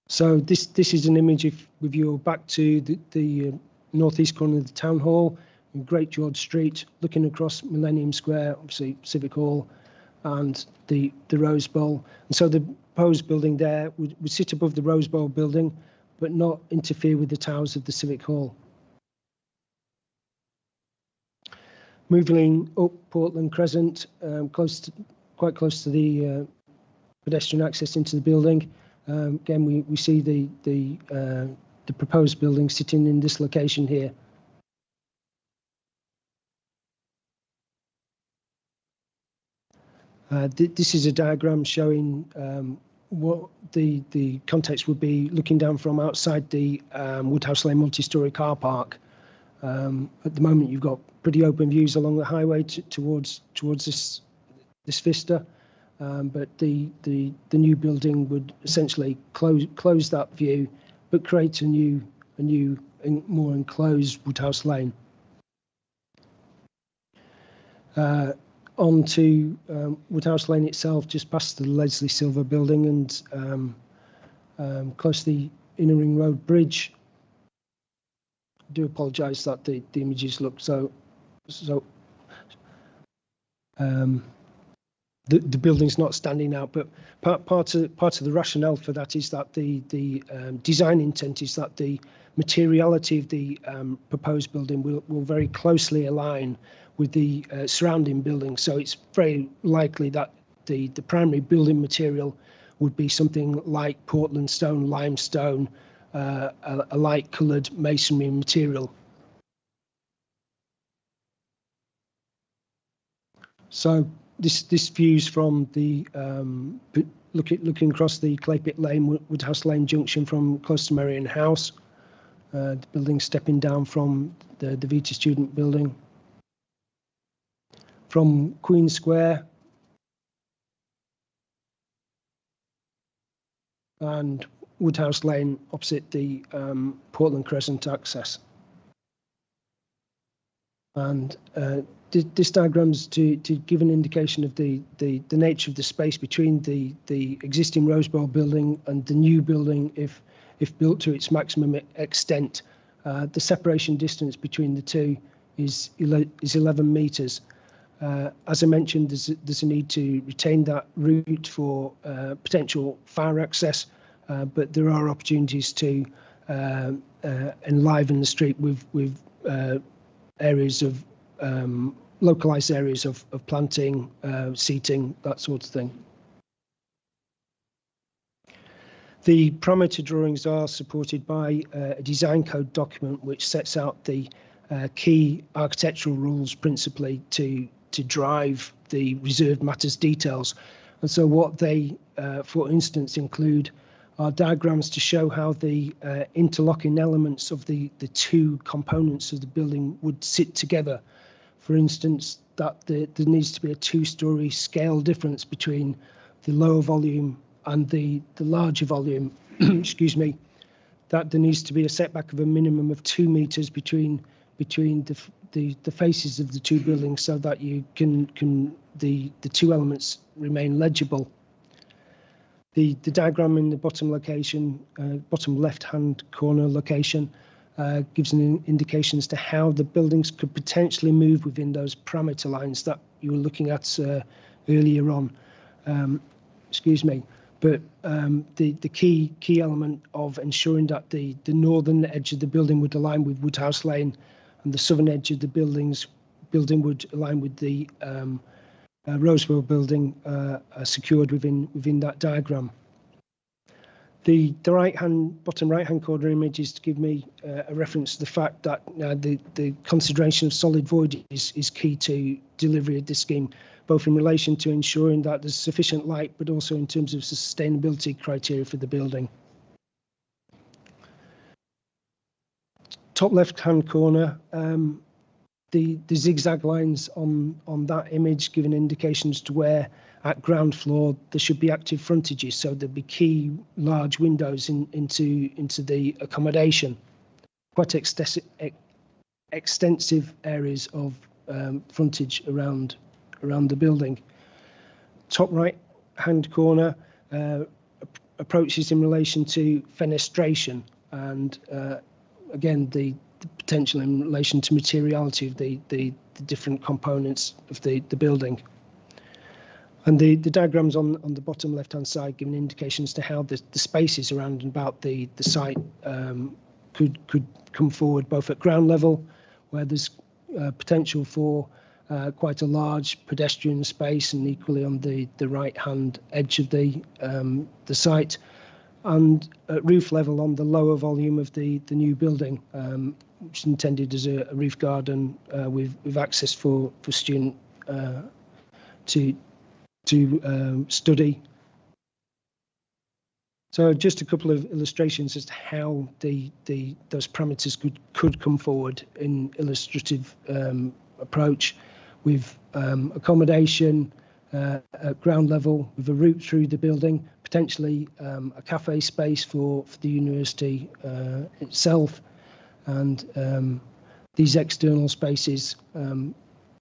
So this is an image if you're back to the northeast corner of the town hall, in Great George Street, looking across Millennium Square, obviously Civic Hall, and the Rose Bowl. And so the proposed building there would sit above the Rose Bowl building, but not interfere with the towers of the Civic Hall. Moving up Portland Crescent, quite close to the pedestrian access into the building. Again, we see the proposed building sitting in this location here. This is a diagram showing what the context would be looking down from outside the Woodhouse Lane multi-storey car park. At the moment, you've got pretty open views along the highway towards this vista, but the new building would essentially close that view, but create a new more enclosed Woodhouse Lane. Onto Woodhouse Lane itself, just past the Leslie Silver building and close to the Inner Ring Road Bridge. I do apologise that the images look so. The building's not standing out, but part of the rationale for that is that the design intent is that the materiality of the proposed building will very closely align with the surrounding buildings. So it's very likely that the primary building material would be something like Portland stone, limestone, a light coloured masonry material. So this view's from the looking across the Claypit Lane, Woodhouse Lane junction from close to Merrion House, the building stepping down from the Vita Student Building. From Queen Square and Woodhouse Lane opposite the Portland Crescent access. And this diagram's to give an indication of the nature of the space between the existing Rose Bowl building and the new building if built to its maximum extent. The separation distance between the two is 11 metres. As I mentioned, there's a need to retain that route for potential fire access, but there are opportunities to enliven the street with areas of localised areas of planting, seating, that sort of thing. The parameter drawings are supported by a design code document which sets out the key architectural rules principally to drive the reserved matters details. And so what they, for instance, include are diagrams to show how the interlocking elements of the two components of the building would sit together. For instance, that there needs to be a two-storey scale difference between the lower volume and the larger volume, excuse me, that there needs to be a setback of a minimum of 2 metres between the faces of the two buildings so that you can the two elements remain legible. The diagram in the bottom location, bottom left-hand corner location, gives an indication as to how the buildings could potentially move within those parameter lines that you were looking at earlier on. Excuse me. But the key element of ensuring that the northern edge of the building would align with Woodhouse Lane and the southern edge of the building would align with the Rosewell building secured within that diagram. The bottom right-hand corner image is to give me a reference to the fact that the consideration of solid void is key to delivery of this scheme, both in relation to ensuring that there's sufficient light, but also in terms of sustainability criteria for the building. Top left-hand corner, the zigzag lines on that image give an indication as to where at ground floor there should be active frontages, so there'll be key large windows into the accommodation. Quite extensive areas of frontage around the building. Top right hand corner approaches in relation to fenestration and again the potential in relation to materiality of the different components of the building. And the diagrams on the bottom left-hand side give an indication as to how the spaces around and about the site could come forward, both at ground level, where there's potential for quite a large pedestrian space, and equally on the right-hand edge of the site, and at roof level on the lower volume of the new building, which is intended as a roof garden with access for student to study. So just a couple of illustrations as to how those parameters could come forward in illustrative approach with accommodation at ground level with a route through the building, potentially a cafe space for the university itself, and these external spaces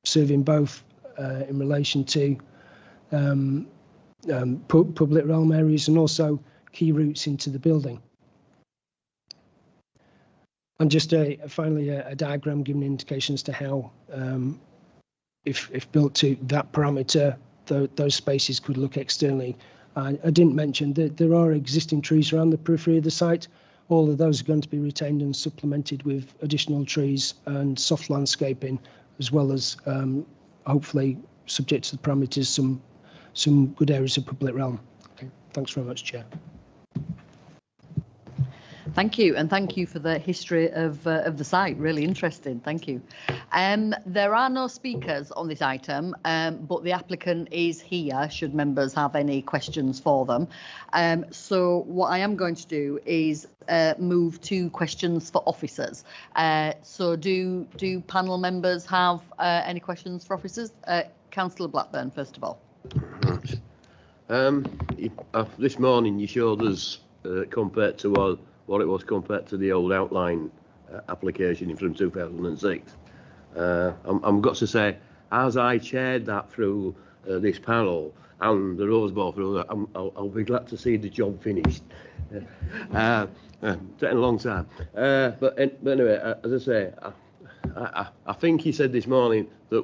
serving both in relation to public realm areas and also key routes into the building. And just finally a diagram giving indications to how, if built to that parameter, those spaces could look externally. I didn't mention that there are existing trees around the periphery of the site. All of those are going to be retained and supplemented with additional trees and soft landscaping, as well as hopefully, subject to the parameters, some good areas of public realm. Okay. Thanks very much, Chair. Thank you, and thank you for the history of the site. Really interesting. Thank you. There are no speakers on this item, but the applicant is here should members have any questions for them. So what I am going to do is move to questions for officers. So do panel members have any questions for officers? Councillor Blackburn, first of all. This morning you showed us compared to what it was compared to the old outline application from 2006. I'm got to say, as I chaired that through this panel and the Rose Bowl through that, I'll be glad to see the job finished. Taking a long time. But anyway, as I say, I think he said this morning that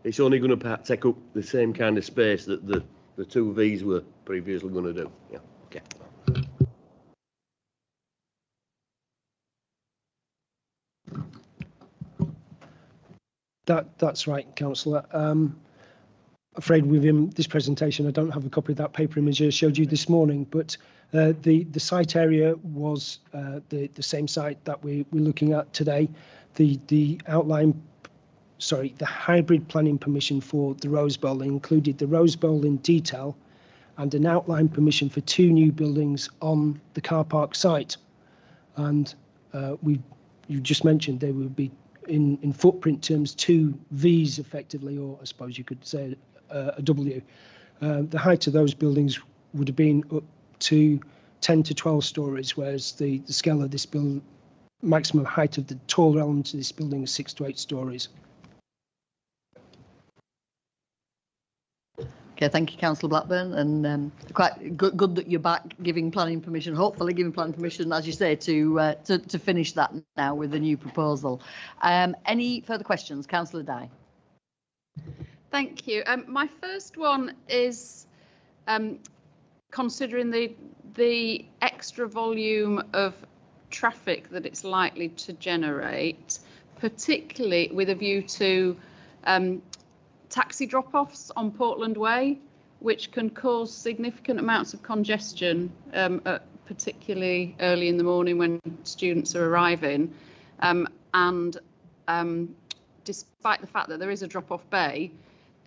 it's only going to take up the same kind of space that the two Vs were previously going to do. Yeah. Okay. That's right, Councillor. Afraid with this presentation, I don't have a copy of that paper image I showed you this morning, but the site area was the same site that we're looking at today. The hybrid planning permission for the Rose Bowl included the Rose Bowl in detail and an outline permission for 2 new buildings on the car park site. And you just mentioned they would be in footprint terms 2 Vs effectively, or I suppose you could say a W. The height of those buildings would have been up to 10 to 12 stories, whereas the scale of this building, maximum height of the taller elements of this building is 6 to 8 stories. Okay, thank you, Councillor Blackburn, and quite good that you're back giving planning permission. Hopefully, giving planning permission, as you say, to finish that now with the new proposal. Any further questions, Councillor Dye? Thank you. My first one is considering the extra volume of traffic that it's likely to generate, particularly with a view to taxi drop-offs on Portland Way, which can cause significant amounts of congestion, particularly early in the morning when students are arriving. Despite the fact that there is a drop-off bay,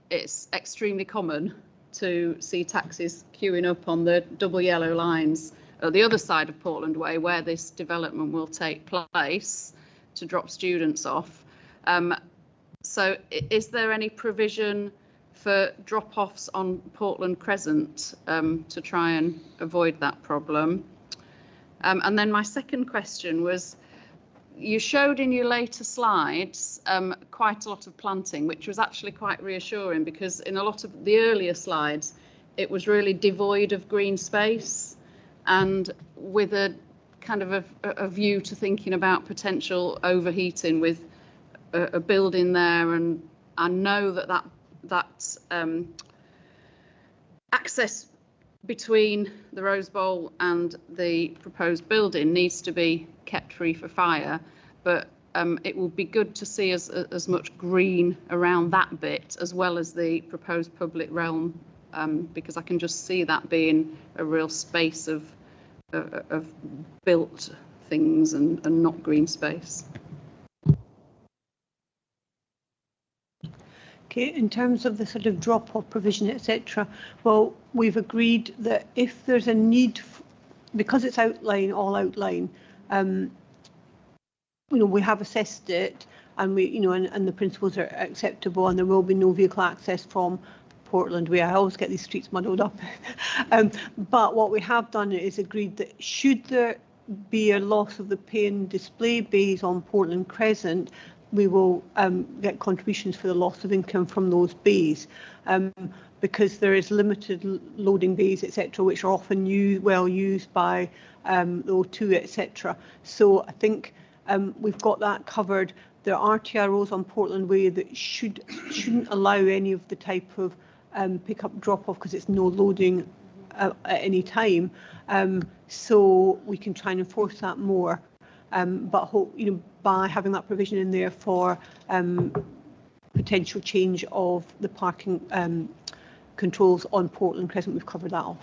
it's extremely common to see taxis queuing up on the double yellow lines at the other side of Portland Way, where this development will take place, to drop students off. So is there any provision for drop-offs on Portland Crescent to try and avoid that problem? And then my second question was, you showed in your later slides quite a lot of planting, which was actually quite reassuring, because in a lot of the earlier slides, it was really devoid of green space, and with a kind of a view to thinking about potential overheating with a building there. And I know that access between the Rose Bowl and the proposed building needs to be kept free for fire, but it will be good to see as much green around that bit as well as the proposed public realm, because I can just see that being a real space of built things and not green space. Okay, in terms of the sort of drop-off provision, etc., well, we've agreed that if there's a need, because it's all outline, we have assessed it, and and the principles are acceptable, and there will be no vehicle access from Portland Way. I always get these streets muddled up. But what we have done is agreed that should there be a loss of the pay and display bays on Portland Crescent, we will get contributions for the loss of income from those bays, because there is limited loading bays, etc., which are often well used by the O2, etc. So I think we've got that covered. There are TROs on Portland Way that shouldn't allow any of the type of pick-up drop-off, because it's no loading at any time. So we can try and enforce that more. But hope, by having that provision in there for potential change of the parking controls on Portland Crescent, we've covered that off.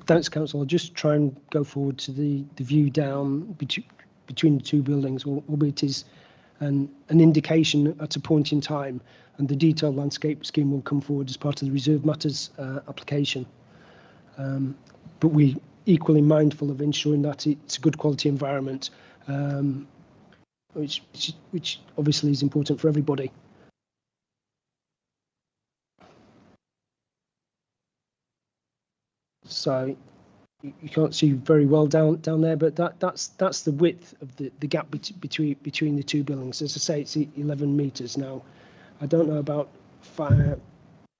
Thanks, Council. I'll just try and go forward to the view down between the two buildings, albeit it is an indication at a point in time, and the detailed landscape scheme will come forward as part of the Reserve Matters application. But we're equally mindful of ensuring that it's a good quality environment, which obviously is important for everybody. So you can't see very well down there, but that's the width of the gap between the two buildings. As I say, it's 11 metres now. I don't know about fire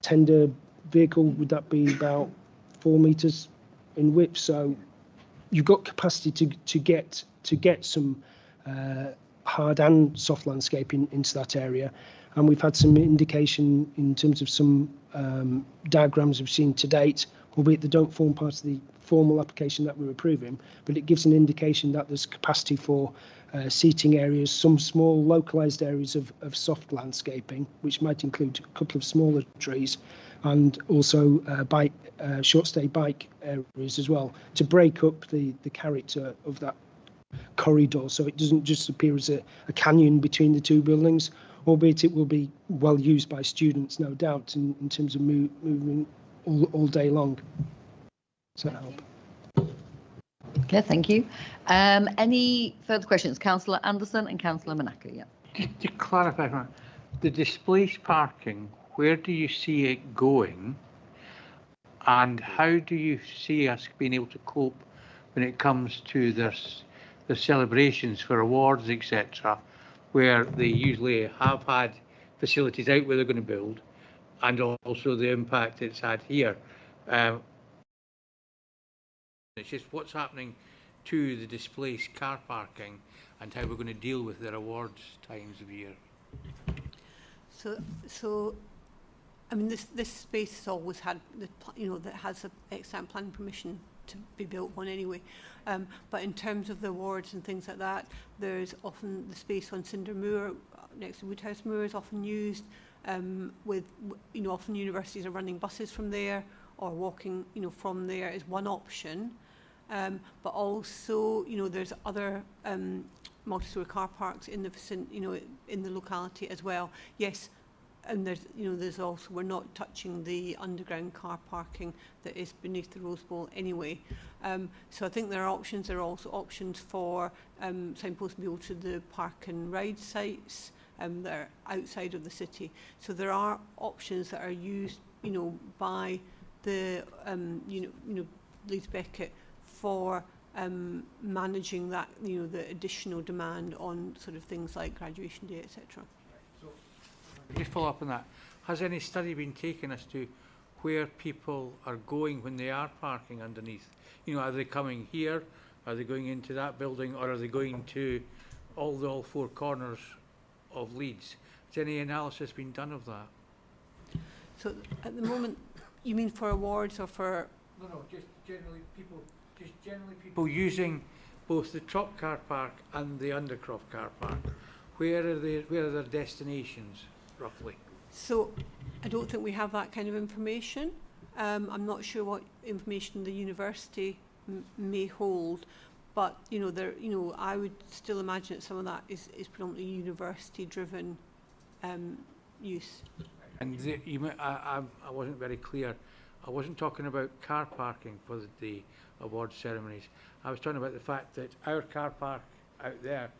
tender vehicle, would that be about 4 metres in width? So you've got capacity to get some hard and soft landscaping into that area, and we've had some indication in terms of some diagrams we've seen to date, albeit they don't form part of the formal application that we're approving, but it gives an indication that there's capacity for seating areas, some small localised areas of soft landscaping, which might include a couple of smaller trees, and also short stay bike areas as well, to break up the character of that corridor, so it doesn't just appear as a canyon between the two buildings, albeit it will be well used by students, no doubt, in terms of moving all day long. Does that help? Okay, thank you. Any further questions? Councillor Anderson and Councillor Manaka. Yeah. Just to clarify, the displaced parking, where do you see it going, and how do you see us being able to cope when it comes to the celebrations for awards, etc., where they usually have had facilities out where they're going to build, and also the impact it's had here? It's just what's happening to the displaced car parking and how we're going to deal with their awards times of year. So I mean, this space has always had, that has an excellent planning permission to be built on anyway. But in terms of the awards and things like that, there's often the space on Cinder Moor next to Woodhouse Moor is often used. Often universities are running buses from there, or walking, from there is one option. But also, there's other multi-storey car parks in the vicinity, in the locality as well. Yes, and there's also, we're not touching the underground car parking that is beneath the Rose Bowl anyway. So I think there are options. There are also options for signposts to be able to the park and ride sites that are outside of the city. So there are options that are used, by the Leeds Beckett for managing that, the additional demand on sort of things like graduation day, etc. So, just follow up on that. Has any study been taken as to where people are going when they are parking underneath? Are they coming here? Are they going into that building, or are they going to all four corners of Leeds? Has any analysis been done of that? So at the moment, you mean for awards or for? No, just generally people using both the Trop car park and the Undercroft car park. Where are their destinations roughly? So I don't think we have that kind of information. I'm not sure what information the university may hold, but I would still imagine that some of that is predominantly university-driven use. And I wasn't very clear. I wasn't talking about car parking for the award ceremonies. I was talking about the fact that our car park out there,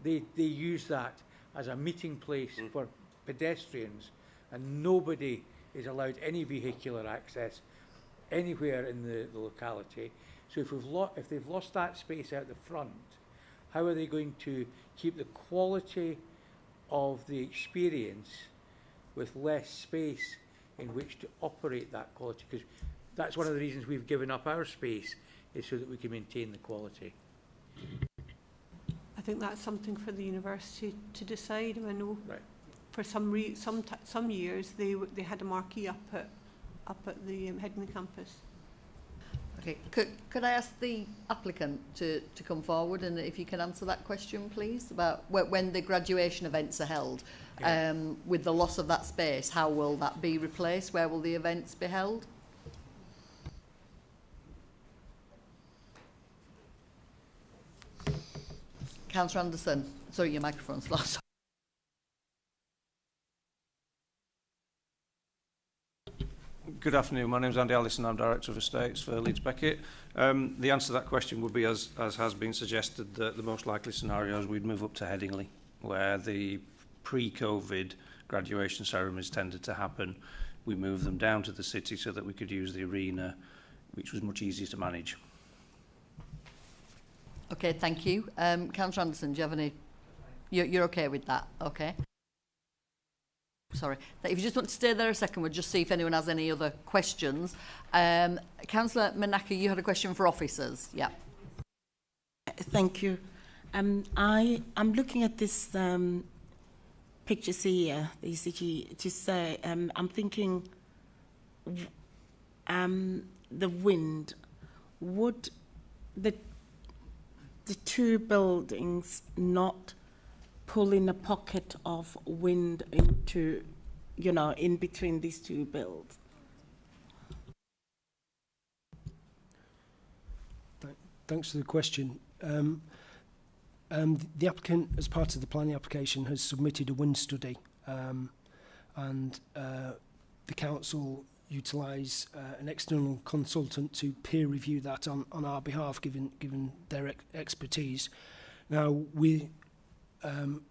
they use that as a meeting place for pedestrians, and nobody is allowed any vehicular access anywhere in the locality. So if they've lost that space out the front, how are they going to keep the quality of the experience with less space in which to operate that quality? Because that's one of the reasons we've given up our space, is so that we can maintain the quality. I think that's something for the university to decide. I know for some years they had a marquee up at the head of the campus. Okay, could I ask the applicant to come forward, and if you can answer that question, please, about when the graduation events are held, with the loss of that space, how will that be replaced? Where will the events be held? Councillor Anderson. Sorry, your microphone's lost. Good afternoon. My name is Andy Allison. I'm Director of Estates for Leeds Beckett. The answer to that question would be, as has been suggested, that the most likely scenario is we'd move up to Headingley, where the pre-COVID graduation ceremonies tended to happen. We moved them down to the city so that we could use the arena, which was much easier to manage. Okay, thank you. Councillor Anderson, do you have any... You're okay with that? Okay. Sorry. If you just want to stay there a second, we'll just see if anyone has any other questions. Councillor Manaka, you had a question for officers. Yeah. Thank you. I'm looking at this pictures here, the ECG, to say, I'm thinking the wind, would the two buildings not pull in a pocket of wind into, you know, in between these two builds? Thanks for the question. The applicant, as part of the planning application, has submitted a wind study, and the council utilise an external consultant to peer review that on our behalf, given their expertise. Now, we're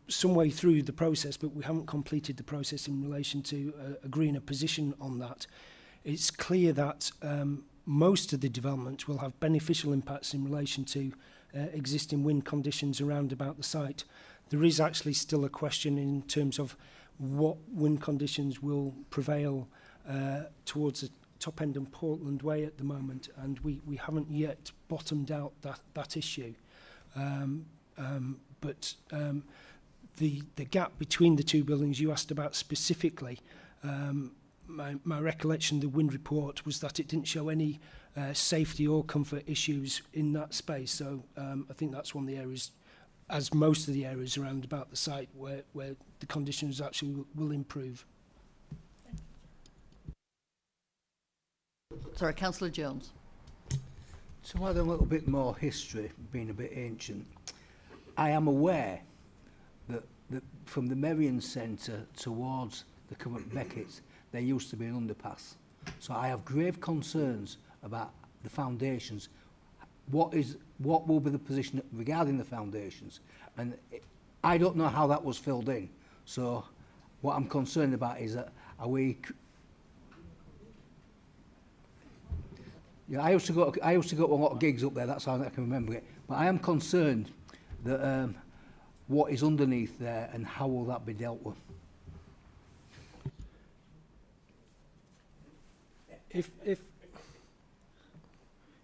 some way through the process, but we haven't completed the process in relation to agreeing a position on that. It's clear that most of the development will have beneficial impacts in relation to existing wind conditions around about the site. There is actually still a question in terms of what wind conditions will prevail towards the top end of Portland Way at the moment, and we haven't yet bottomed out that issue. But the gap between the two buildings you asked about specifically, my recollection of the wind report was that it didn't show any safety or comfort issues in that space. So I think that's one of the areas, as most of the areas around about the site, where the conditions actually will improve. Sorry, Councillor Jones. To add a little bit more history, being a bit ancient, I am aware that from the Merrion Centre towards the current Beckett, there used to be an underpass. So I have grave concerns about the foundations. What will be the position regarding the foundations? And I don't know how that was filled in. So what I'm concerned about is that yeah, I used to go to a lot of gigs up there. That's how I can remember it. But I am concerned that what is underneath there and how will that be dealt with.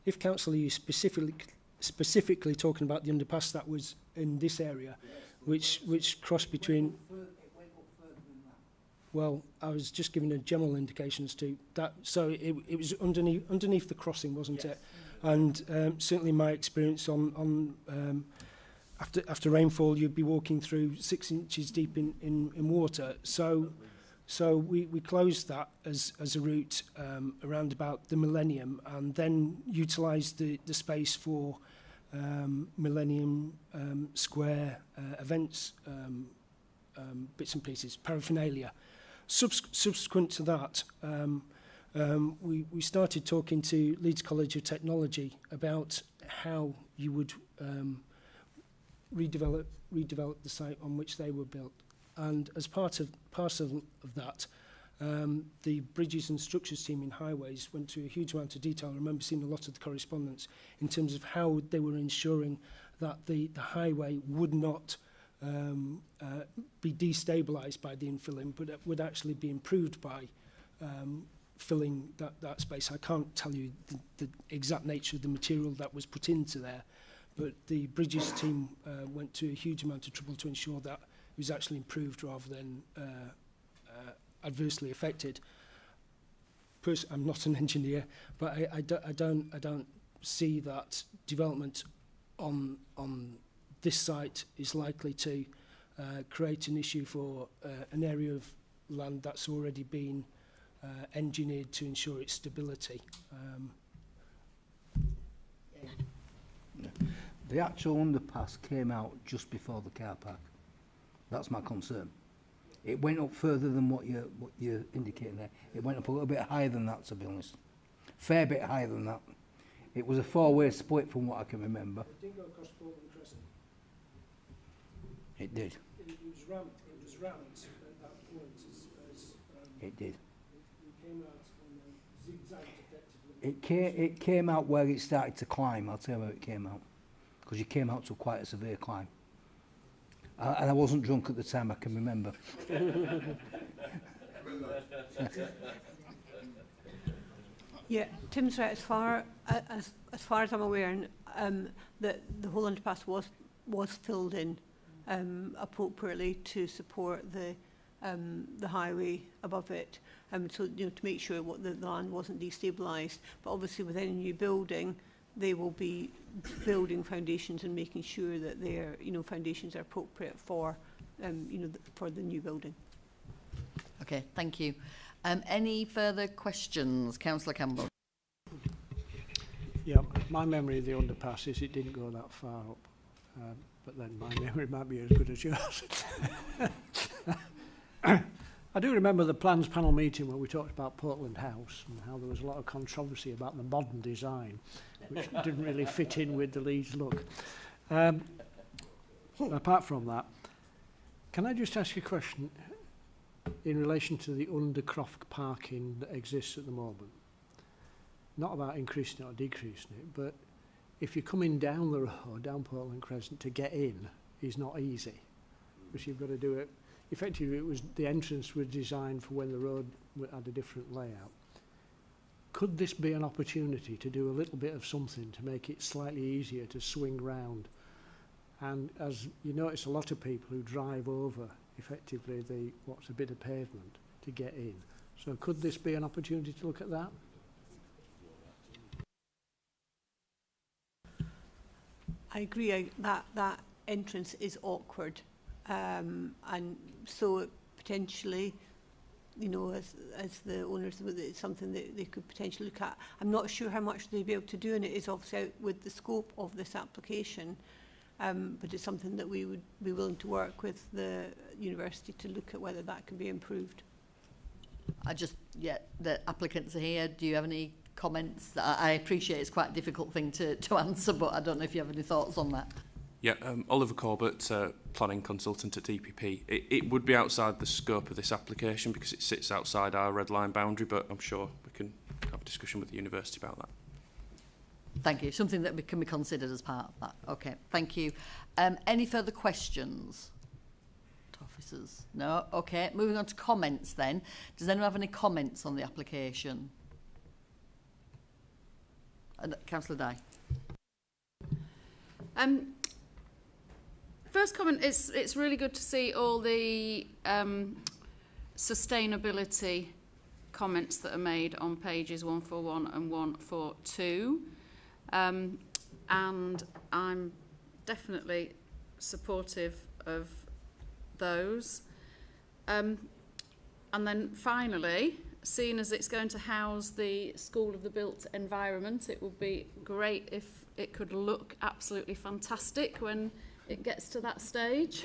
If council, are you specifically talking about the underpass that was in this area, which crossed between? Well, I was just giving a general indication as to that. So it was underneath the crossing, wasn't it? And certainly my experience on after rainfall, you'd be walking through 6 inches deep in water. So we closed that as a route around about the Millennium, and then utilised the space for Millennium Square events, bits and pieces, paraphernalia. Subsequent to that, we started talking to Leeds College of Technology about how you would redevelop the site on which they were built. And as part of that, the Bridges and Structures team in Highways went to a huge amount of detail. I remember seeing a lot of the correspondence in terms of how they were ensuring that the highway would not be destabilised by the infilling, but it would actually be improved by filling that space. I can't tell you the exact nature of the material that was put into there, but the Bridges team went to a huge amount of trouble to ensure that it was actually improved rather than adversely affected. I'm not an engineer, but I don't see that development on this site is likely to create an issue for an area of land that's already been engineered to ensure its stability. The actual underpass came out just before the car park. That's my concern. It went up further than what you're indicating there. It went up a little bit higher than that, to be honest. Fair bit higher than that. It was a four-way split from what I can remember. It didn't go across Portland Crescent. It did. It was ramped at that point as it did. It came out and then zigzagged effectively. It came out where it started to climb. I'll tell you where it came out. Because you came out to quite a severe climb. And I wasn't drunk at the time, I can remember. Yeah, Tim's right. As far as I'm aware, that the whole underpass was filled in appropriately to support the highway above it, so to make sure what the land wasn't destabilised. But obviously, with any new building, they will be building foundations and making sure that their foundations are appropriate for for the new building. Okay, thank you. Any further questions, Councillor Campbell? Yeah, my memory of the underpass is it didn't go that far up, but then my memory might be as good as yours. I do remember the plans panel meeting where we talked about Portland House and how there was a lot of controversy about the modern design, which didn't really fit in with the Leeds look. Apart from that, can I just ask you a question in relation to the undercroft parking that exists at the moment? Not about increasing it or decreasing it, but if you're coming down the road, down Portland Crescent, to get in is not easy, because you've got to do it. Effectively, the entrance was designed for when the road had a different layout. Could this be an opportunity to do a little bit of something to make it slightly easier to swing round? And as you notice, a lot of people who drive over effectively what's a bit of pavement to get in. So could this be an opportunity to look at that? I agree that entrance is awkward, and so potentially, as the owners, it's something that they could potentially look at. I'm not sure how much they'd be able to do, and it is obviously out with the scope of this application. But it's something that we would be willing to work with the university to look at whether that can be improved. The applicants are here. Do you have any comments? I appreciate it's quite a difficult thing to answer, but I don't know if you have any thoughts on that. Yeah, Oliver Corbett, planning consultant at DPP. It would be outside the scope of this application because it sits outside our red line boundary, but I'm sure we can have a discussion with the university about that. Thank you. Something that can be considered as part of that. Okay, thank you. Any further questions to officers? No? Okay, moving on to comments then. Does anyone have any comments on the application? Councillor Dye. First comment is it's really good to see all the sustainability comments that are made on pages 141 and 142. And I'm definitely supportive of those. And then finally, seeing as it's going to house the School of the Built Environment, it would be great if it could look absolutely fantastic when it gets to that stage.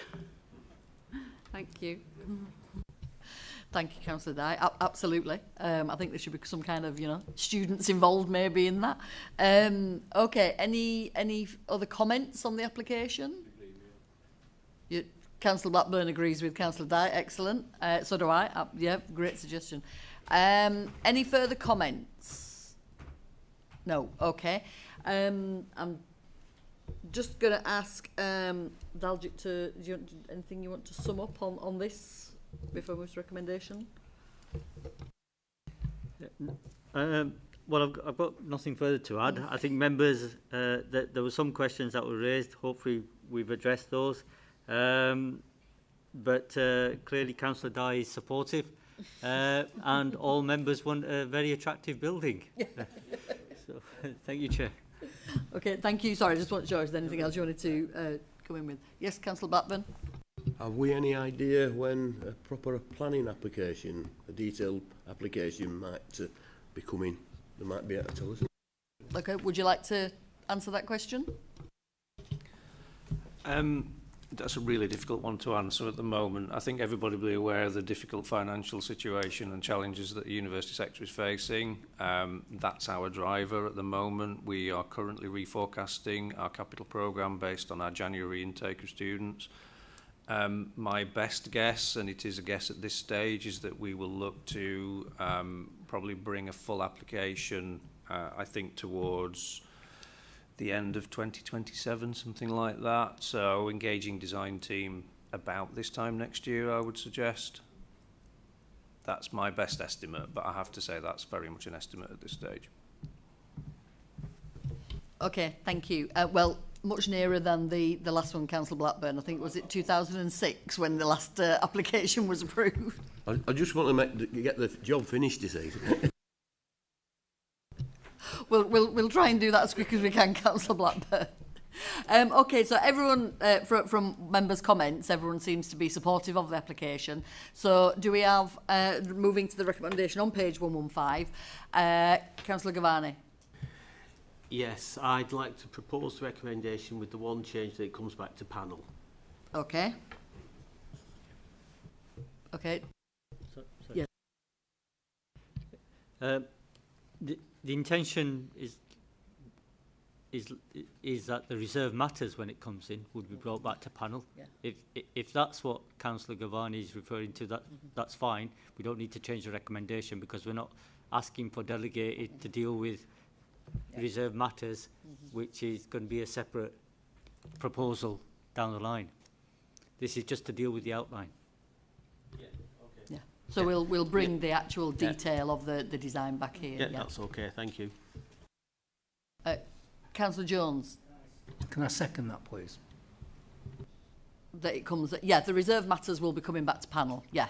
Thank you. Thank you, Councillor Dye. Absolutely. I think there should be some kind of, students involved maybe in that. Okay, any other comments on the application? Councillor Blackburn agrees with Councillor Dye. Excellent. So do I. Yeah, great suggestion. Any further comments? No. Okay. I'm just going to ask Daljit anything you want to sum up on this before we move to recommendation? Well, I've got nothing further to add. I think members, there were some questions that were raised. Hopefully we've addressed those. But clearly Councillor Dye is supportive and all members want a very attractive building. So thank you, Chair. Okay, thank you. Sorry, I just want to show is there anything else you wanted to come in with? Yes, Councillor Blackburn. Have we any idea when a proper planning application, a detailed application might be coming? They might be able to tell us. Okay, would you like to answer that question? That's a really difficult one to answer at the moment. I think everybody will be aware of the difficult financial situation and challenges that the university sector is facing. That's our driver at the moment. We are currently reforecasting our capital programme based on our January intake of students. My best guess, and it is a guess at this stage, is that we will look to probably bring a full application, I think, towards the end of 2027, something like that. So engaging design team about this time next year, I would suggest. That's my best estimate, but I have to say that's very much an estimate at this stage. Okay, thank you. Well, much nearer than the last one, Councillor Blackburn. I think, was it 2006 when the last application was approved? I just want to get the job finished, you see. We'll try and do that as quick as we can, Councillor Blackburn. Okay, so everyone, from members' comments, everyone seems to be supportive of the application. So do we have, moving to the recommendation on page 115, Councillor Gavani? Yes, I'd like to propose the recommendation with the one change that it comes back to panel. Okay. Okay. Sorry. Yeah. The intention is that the reserve matters when it comes in would be brought back to panel. Yeah. If that's what Councillor Gavani is referring to, that's fine. We don't need to change the recommendation because we're not asking for delegated to deal with reserve matters, which is going to be a separate proposal down the line. This is just to deal with the outline. Yeah, okay. Yeah. So we'll bring the actual detail of the design back here. Yeah, that's okay. Thank you. Councillor Jones. Can I second that, please? That it comes. Yeah, the reserve matters will be coming back to panel. Yeah.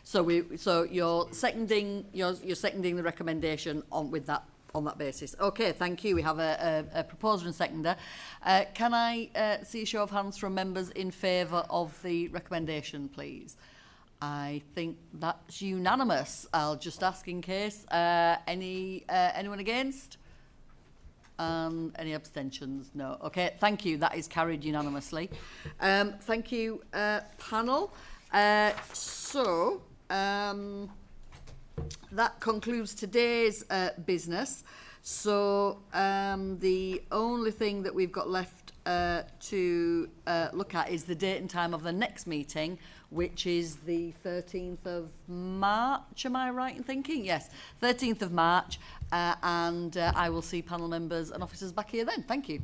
So you're seconding the recommendation on that basis. Okay, thank you. We have a proposer and seconder. Can I see a show of hands from members in favour of the recommendation, please? I think that's unanimous. I'll just ask in case. Anyone against? Any abstentions? No. Okay, thank you. That is carried unanimously. Thank you, panel. That concludes today's business. So the only thing that we've got left to look at is the date and time of the next meeting, which is the 13th of March. Am I right in thinking? Yes, 13th of March. And I will see panel members and officers back here then. Thank you.